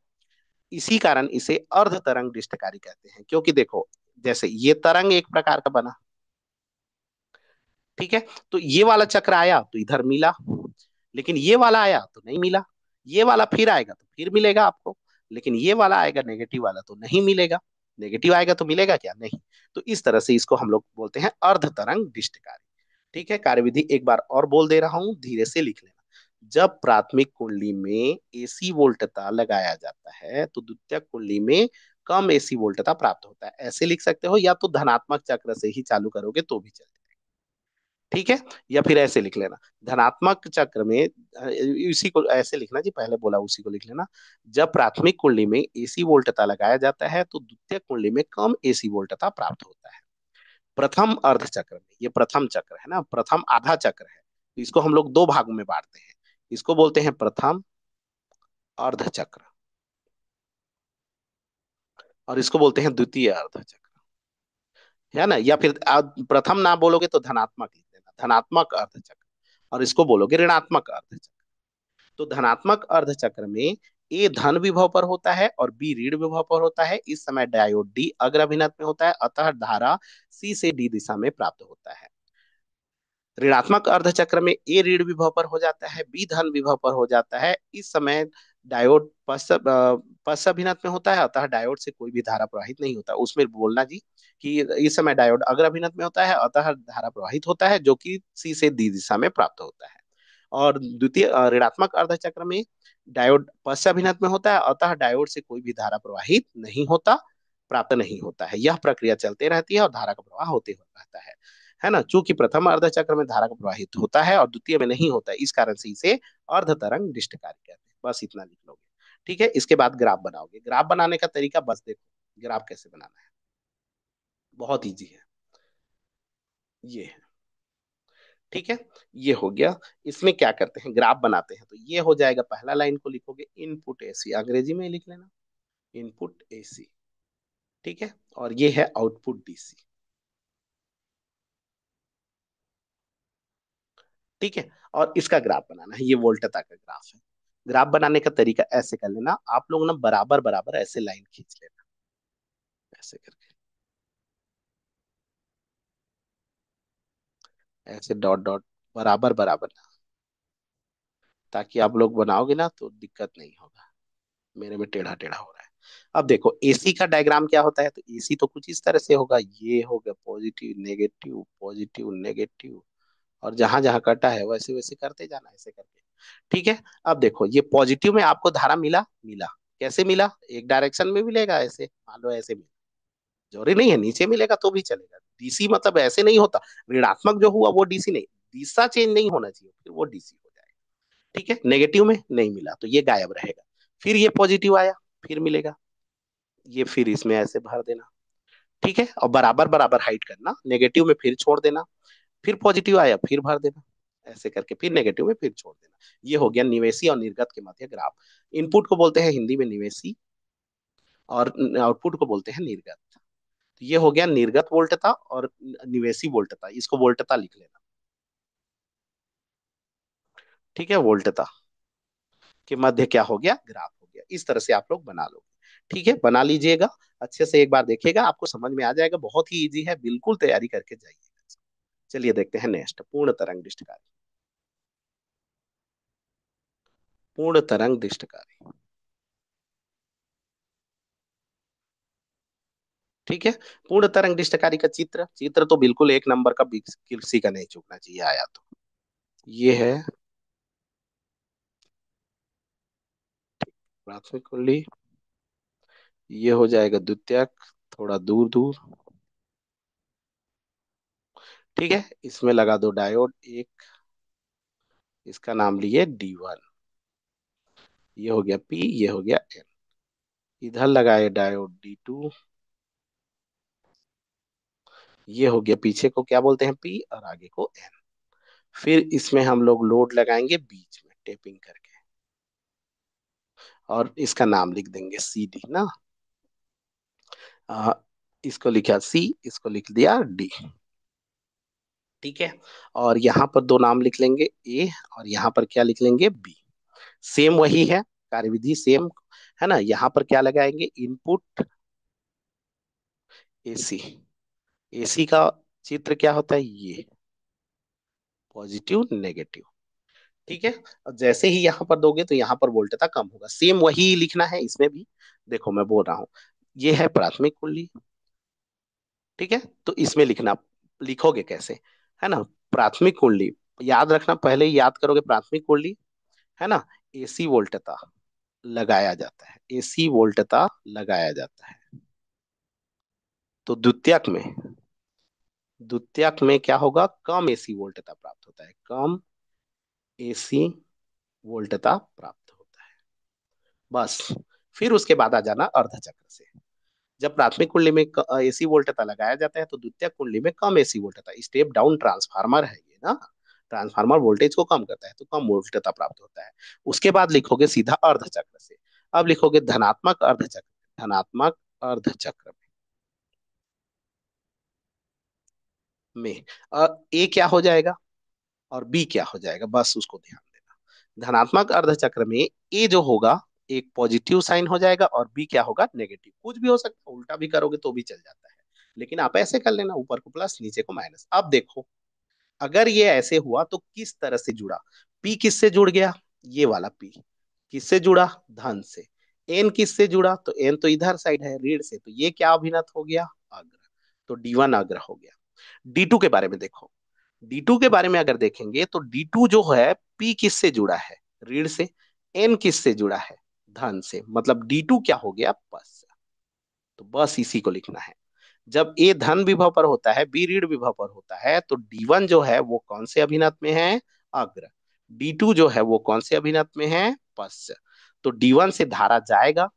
A: इसी कारण इसे अर्ध तरंग डिस्टकारी कहते हैं, क्योंकि देखो, जैसे ये तरंग एक प्रकार का बना, ठीक है, तो ये वाला चक्र आया तो इधर मिला, लेकिन ये वाला आया तो नहीं मिला। ये वाला फिर आएगा तो फिर मिलेगा आपको, लेकिन ये वाला आएगा नेगेटिव वाला तो नहीं मिलेगा। नेगेटिव आएगा तो मिलेगा क्या, नहीं। तो इस तरह से इसको हम लोग बोलते हैं अर्ध तरंग डिस्ट कार्य। ठीक है, कार्यविधि एक बार और बोल दे रहा हूं, धीरे से लिख लेना। जब प्राथमिक कुंडली में एसी वोल्टता लगाया जाता है तो द्वितीयक कुंडली में कम एसी वोल्टता प्राप्त होता है। ऐसे लिख सकते हो, या तो धनात्मक चक्र से ही चालू करोगे तो भी चलेगा। ठीक है, या फिर ऐसे लिख लेना, धनात्मक चक्र में इसी को ऐसे लिखना जी, पहले बोला उसी को लिख लेना। जब प्राथमिक कुंडली में एसी वोल्टता लगाया जाता है तो द्वितीय कुंडली में कम एसी वोल्टता प्राप्त होता है। प्रथम अर्ध चक्र में, ये प्रथम चक्र है ना, प्रथम आधा चक्र है, तो इसको हम लोग दो भागों में बांटते हैं। इसको बोलते हैं प्रथम अर्ध चक्र, और इसको बोलते हैं द्वितीय अर्ध चक्र, है ना। या फिर प्रथम ना बोलोगे तो धनात्मक लिख देना, धनात्मक अर्ध चक्र, और इसको बोलोगे ऋणात्मक अर्ध चक्र। तो धनात्मक अर्ध चक्र में ए धन विभव पर होता है और बी ऋण विभव पर होता है। इस समय डायोड डी अग्र अभिनत में होता है, अतः धारा सी से डी दिशा में प्राप्त होता है। ऋणात्मक अर्धचक्र में ए ऋण विभव पर हो जाता है, बी धन विभव पर हो जाता है। इस समय डायोड पश्च अभिनत में होता है, अतः डायोड से कोई भी धारा प्रवाहित नहीं होता। उसमें बोलना जी कि इस समय डायोड अग्र अभिनत में होता है, अतः धारा प्रवाहित होता है, जो कि सी से डी दिशा में प्राप्त होता है। और द्वितीय ऋणात्मक अर्धचक्र में डायोड पश्च अभिनत में होता है, अतः डायोड से कोई भी धारा प्रवाहित नहीं होता, प्राप्त नहीं होता है। यह प्रक्रिया चलते रहती है और धारा का प्रवाह होते रहता है ना। चूंकि प्रथम अर्ध चक्र में धारा का प्रवाहित होता है और द्वितीय में नहीं होता है, इस कारण से इसे अर्ध तरंग डिस्ट कार्य कहते हैं। बस इतना लिख लोगे। ठीक है, इसके बाद ग्राफ बनाओगे। ग्राफ बनाने का तरीका बस देखो, ग्राफ कैसे बनाना है, बहुत इजी है। ये है, ठीक है, ये हो गया। इसमें क्या करते हैं, ग्राफ बनाते हैं। तो ये हो जाएगा, पहला लाइन को लिखोगे इनपुट एसी, अंग्रेजी में ही लिख लेना, इनपुट एसी। ठीक है, और ये है आउटपुट डीसी। ठीक है, और इसका ग्राफ बनाना है, ये वोल्टता का ग्राफ है। ग्राफ बनाने का तरीका ऐसे कर लेना, आप लोग ना बराबर बराबर ऐसे लाइन खींच लेना, ऐसे करके, ऐसे डॉट डॉट, बराबर बराबर, ताकि आप लोग बनाओगे ना तो दिक्कत नहीं होगा। मेरे में टेढ़ा टेढ़ा हो रहा है। अब देखो एसी का डायग्राम क्या होता है, तो एसी तो कुछ इस तरह से होगा, ये हो गया पॉजिटिव नेगेटिव पॉजिटिव नेगेटिव, और जहां जहां कटा है वैसे वैसे करते जाना, ऐसे करके। ठीक है, अब देखो ये पॉजिटिव में आपको धारा मिला, मिला कैसे मिला, एक डायरेक्शन में मिलेगा, ऐसे मान लो ऐसे मिला, जरूरी नहीं है नीचे मिलेगा तो भी चलेगा। डीसी मतलब ऐसे नहीं होता, ऋणात्मक जो हुआ वो डीसी नहीं, दिशा चेंज नहीं होना चाहिए, फिर वो डीसी हो जाएगा। ठीक है, नेगेटिव में नहीं मिला तो ये गायब रहेगा। फिर ये पॉजिटिव आया, फिर मिलेगा, ये फिर इसमें ऐसे भर देना। ठीक है, और बराबर बराबर हाइट करना, नेगेटिव में फिर छोड़ देना, फिर पॉजिटिव आया फिर भर देना, ऐसे करके फिर नेगेटिव में फिर छोड़ देना। ये हो गया निवेशी और निर्गत के मध्य ग्राफ। इनपुट को बोलते हैं हिंदी में निवेशी, और आउटपुट को बोलते हैं निर्गत। तो ये हो गया निर्गत वोल्टता और निवेशी वोल्टता, इसको वोल्टता लिख लेना। ठीक है, वोल्टता के मध्य क्या हो गया, ग्राफ हो गया। इस तरह से आप लोग बना लोगे। ठीक है, बना लीजिएगा, अच्छे से एक बार देखिएगा, आपको समझ में आ जाएगा, बहुत ही इजी है, बिल्कुल तैयारी करके जाइएगा। चलिए देखते हैं नेक्स्ट, पूर्ण तरंग दृष्टिकारी। पूर्ण तरंग दृष्टिकारी। ठीक है, पूर्ण तरंग दृष्टिकारी का चित्र, चित्र तो बिल्कुल एक नंबर का, किसी का नहीं चूकना चाहिए आया तो। ये है प्राथमिक कुंडली, ये हो जाएगा द्वितीयक, थोड़ा दूर दूर। ठीक है, इसमें लगा दो डायोड एक, इसका नाम लिए D1। ये हो गया P, ये हो गया N। इधर लगाए डायोड D2। ये हो गया, पीछे को क्या बोलते हैं P और आगे को N। फिर इसमें हम लोग लोड लगाएंगे बीच में टेपिंग करके, और इसका नाम लिख देंगे CD ना। आ, इसको लिखा C, इसको लिख दिया D। ठीक है, और यहाँ पर दो नाम लिख लेंगे A, और यहाँ पर क्या लिख लेंगे B। सेम वही है, कार्यविधि सेम है ना। यहाँ पर क्या लगाएंगे, इनपुट एसी। एसी का चित्र क्या होता है, ये पॉजिटिव नेगेटिव। ठीक है। और जैसे ही यहाँ पर दोगे तो यहाँ पर वोल्टता कम होगा, सेम वही लिखना है इसमें भी। देखो मैं बोल रहा हूँ, ये है प्राथमिक कुंडली, ठीक है। तो इसमें लिखना, लिखोगे कैसे, है ना। प्राथमिक कुंडली, याद रखना, पहले ही याद करोगे प्राथमिक कुंडली, है ना। एसी वोल्टता लगाया जाता है, एसी वोल्टता लगाया जाता है। तो द्वितीयक में क्या होगा, कम एसी वोल्टता प्राप्त होता है, कम एसी वोल्टता प्राप्त होता है। बस, फिर उसके बाद आ जाना अर्धचक्र से। जब प्राथमिक कुंडली में एसी वोल्टता लगाया जाता है तो द्वितीयक कुंडली में कम एसी वोल्टता, स्टेप डाउन ट्रांसफार्मर है ये ना, ट्रांसफार्मर वोल्टेज को कम करता है तो कम वोल्टता प्राप्त होता है। उसके बाद लिखोगे सीधा अर्धचक्र से। अब लिखोगे धनात्मक अर्धचक्र, धनात्मक अर्धचक्र में ए क्या हो जाएगा और बी क्या हो जाएगा, बस उसको ध्यान देना। धनात्मक अर्धचक्र में ए जो होगा एक पॉजिटिव साइन हो जाएगा और बी क्या होगा, नेगेटिव। कुछ भी हो सकता है, उल्टा भी करोगे तो भी चल जाता है, लेकिन आप ऐसे कर लेना, ऊपर को प्लस नीचे को माइनस। अब देखो, अगर ये ऐसे हुआ तो किस तरह से जुड़ा, पी किससे जुड़ गया, ये वाला पी किससे जुड़ा, धन से। एन किससे जुड़ा, तो एन तो इधर साइड है ऋण से, तो ये क्या अभिनत हो गया, अग्र। तो D1 अग्र हो गया। D2 के बारे में देखो, D2 के बारे में अगर देखेंगे तो D2 जो है P किससे जुड़ा है, ऋण से। N किससे जुड़ा है, धन से, मतलब D2 क्या हो गया, पस। तो बस इसी को लिखना है। जब ए धन विभव पर होता है, बी ऋण विभव पर होता है, तो D1 जो है वो कौन से अभिनत में है, अग्र। D2 जो है वो कौन से अभिनत में है, पश्च। तो D1 से धारा जाएगा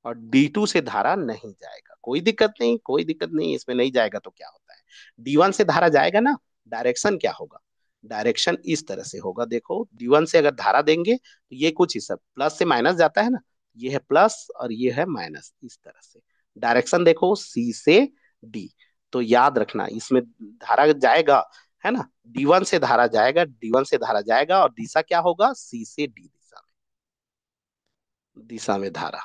A: और D2 से धारा नहीं जाएगा, कोई दिक्कत नहीं, कोई दिक्कत नहीं, इसमें नहीं जाएगा तो क्या होता है, D1 से धारा जाएगा ना, डायरेक्शन क्या होगा, डायरेक्शन इस तरह से होगा। देखो D1 से अगर धारा देंगे तो ये कुछ ही सब प्लस से माइनस जाता है ना, ये है प्लस और ये है माइनस, इस तरह से। डायरेक्शन देखो C से D, तो याद रखना इसमें धारा जाएगा, है ना। D1 से धारा जाएगा, D1 से धारा जाएगा और दिशा क्या होगा, C से D दिशा, दिशा में धारा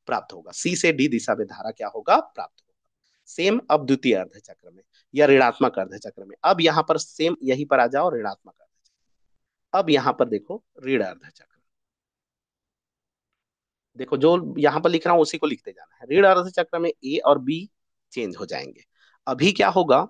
A: प्राप्त होगा, सी से डी दिशा में धारा क्या होगा, प्राप्त होगा। सेम अब द्वितीय अर्ध चक्र में या ऋणात्मक अर्ध चक्र में, अब यहां पर सेम यहीं पर आ जाओ, ऋणात्मक अर्ध चक्र। अब यहां पर देखो ऋण अर्ध चक्र, देखो जो यहां पर लिख रहा हूं उसी को लिखते जाना है। ऋण अर्ध चक्र में ए और बी चेंज हो जाएंगे। अभी क्या होगा,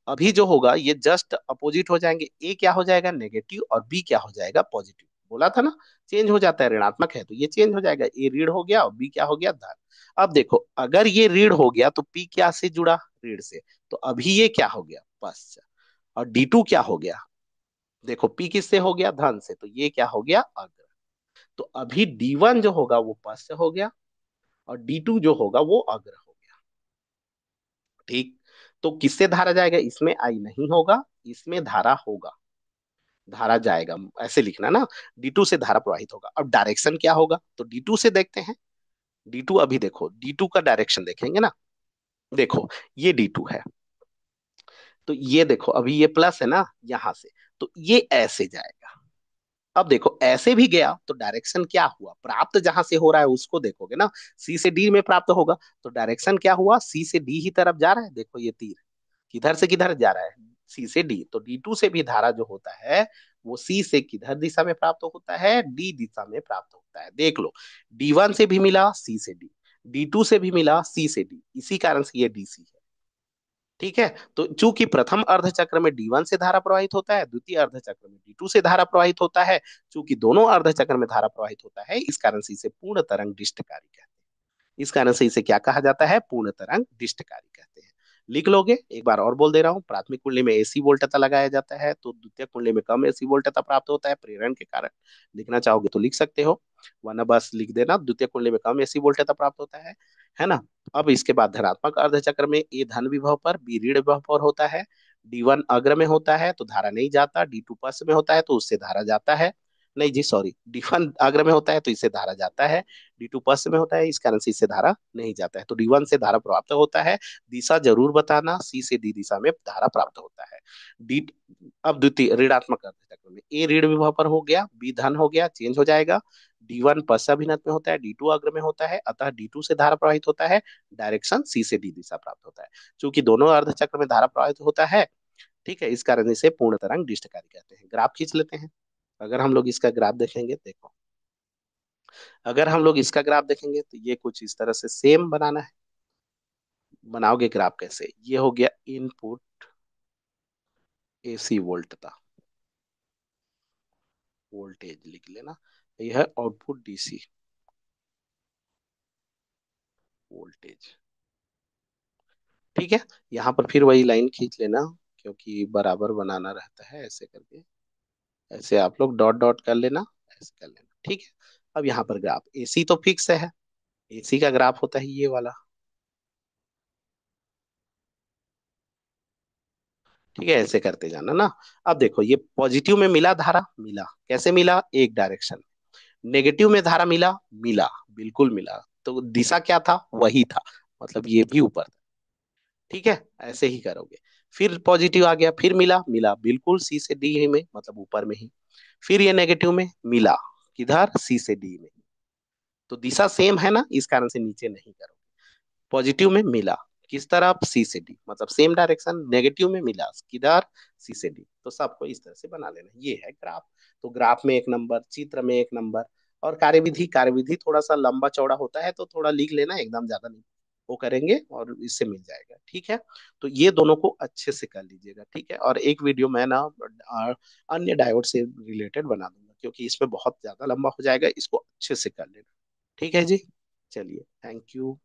A: अभी जो होगा ये जस्ट अपोजिट हो जाएंगे, ए क्या हो जाएगा, नेगेटिव, और बी क्या हो जाएगा, पॉजिटिव। बोला था ना, चेंज हो जाता है, ऋणात्मक है तो ये चेंज हो जाएगा, ए ऋण हो गया और बी क्या हो गया, धन। अब देखो अगर ये ऋण हो गया तो पी क्या से जुड़ा, ऋण से, तो अभी ये क्या हो गया, पश्च। और D2 क्या हो गया, देखो पी किससे हो गया, धन से, तो ये क्या हो गया, अग्र। तो अभी D1 जो होगा वो पश्च हो गया और D2 जो होगा वो अग्र हो गया, ठीक। तो किससे धारा जाएगा, इसमें आई नहीं होगा, इसमें धारा होगा, धारा जाएगा, ऐसे लिखना ना। D2 से धारा प्रवाहित होगा। अब डायरेक्शन क्या होगा, तो D2 से देखते हैं। D2 अभी देखो, D2 का डायरेक्शन देखेंगे ना, देखो ये D2 है, तो ये देखो अभी ये प्लस है ना यहां से, तो ये ऐसे जाएगा। अब देखो ऐसे भी गया तो डायरेक्शन क्या हुआ, प्राप्त जहां से हो रहा है उसको देखोगे ना, सी से डी में प्राप्त होगा, तो डायरेक्शन क्या हुआ, सी से डी ही तरफ जा रहा है। देखो ये तीर किधर से किधर जा रहा है, सी से डी, तो D2 से भी धारा जो होता है वो सी से किधर दिशा में प्राप्त होता है, डी दिशा में प्राप्त होता है। देख लो, D1 से भी मिला सी से डी, D2 से भी मिला सी से डी, इसी कारण से ये DC है, ठीक है। तो चूंकि प्रथम अर्ध चक्र में D1 से धारा प्रवाहित होता है, द्वितीय अर्ध चक्र में D2 से धारा प्रवाहित होता है, चूंकि दोनों अर्ध चक्र में धारा प्रवाहित होता है, इस कारण से इसे पूर्ण तरंग डिष्टकारी कहते हैं। इस कारण से इसे क्या कहा जाता है, पूर्ण तरंग डिष्टकारी कहते हैं। लिख लोगे, एक बार और बोल दे रहा हूँ, प्राथमिक कुंडली में एसी वोल्टता लगाया जाता है तो द्वितीय कुंडली में कम एसी वोल्टता प्राप्त होता है प्रेरण के कारण। लिखना चाहोगे तो लिख सकते हो, वरना बस लिख देना द्वितीय कुंडली में कम एसी वोल्टता प्राप्त होता है ना। अब इसके बाद धनात्मक अर्धचक्र में ए धन विभव पर, बी ऋण विभव पर होता है, D1 अग्र में होता है तो धारा नहीं जाता, D2 पश्च में होता है तो उससे धारा जाता है, नहीं जी सॉरी, D1 अग्र में होता है तो इससे धारा जाता है, D2 पश्च में होता है इस कारण से इससे धारा नहीं जाता है, तो D1 से धारा प्राप्त होता है। दिशा जरूर बताना, C से D दिशा में धारा प्राप्त होता है। डी अब द्वितीय ऋणात्मक अर्धचक्र में ए ऋण विभव पर हो गया, बी धन हो गया, चेंज हो जाएगा। D1 पश्चाभिनत में होता है, D2 अग्र में होता है, अतः D2 से धारा प्रवाहित होता है, डायरेक्शन C से D दिशा प्राप्त होता है। चूंकि दोनों अर्धचक्र में धारा प्रवाहित होता है, ठीक है, इस कारण इसे पूर्ण तरंग दृष्टिकारी कहते हैं। ग्राफ खींच लेते हैं। अगर हम लोग इसका ग्राफ देखेंगे, देखो, अगर हम लोग इसका ग्राफ देखेंगे तो ये कुछ इस तरह से सेम बनाना है। बनाओगे ग्राफ कैसे? ये हो गया इनपुट एसी वोल्ट था, वोल्टेज लिख लेना। यह है आउटपुट डीसी वोल्टेज। ठीक है, यहाँ पर फिर वही लाइन खींच लेना, क्योंकि बराबर बनाना रहता है ऐसे करके। ऐसे आप लोग डॉट डॉट कर लेना, ऐसे कर लेना। ठीक है, अब यहाँ पर ग्राफ एसी तो फिक्स है, एसी का ग्राफ होता है ये वाला। ठीक है, ऐसे करते जाना ना। अब देखो, ये पॉजिटिव में मिला धारा, मिला कैसे मिला? एक डायरेक्शन। नेगेटिव में धारा मिला, मिला, बिल्कुल मिला। तो दिशा क्या था? वही था, मतलब ये भी ऊपर। ठीक है, ऐसे ही करोगे। फिर पॉजिटिव आ गया, फिर मिला, मिला बिल्कुल सी से डी में, मतलब ऊपर में ही। फिर ये नेगेटिव में मिला, किधर? सी से डी में। तो दिशा सेम है ना, इस कारण से नीचे नहीं करोगे। पॉजिटिव में मिला, किस तरफ? सी से डी, मतलब सेम डायरेक्शन। नेगेटिव में मिला, किधर? सी से डी। तो सबको इस तरह से बना लेना। ये है ग्राफ। तो ग्राफ में एक नंबर, चित्र में एक नंबर। और कार्यविधि, कार्यविधि थोड़ा सा लंबा चौड़ा होता है, तो थोड़ा लिख लेना, एकदम ज्यादा नहीं। वो करेंगे और इससे मिल जाएगा। ठीक है, तो ये दोनों को अच्छे से कर लीजिएगा। ठीक है, और एक वीडियो मैं ना अन्य डायोड से रिलेटेड बना दूंगा, क्योंकि इसमें बहुत ज्यादा लंबा हो जाएगा, इसको अच्छे से कर लेना। ठीक है जी, चलिए, थैंक यू।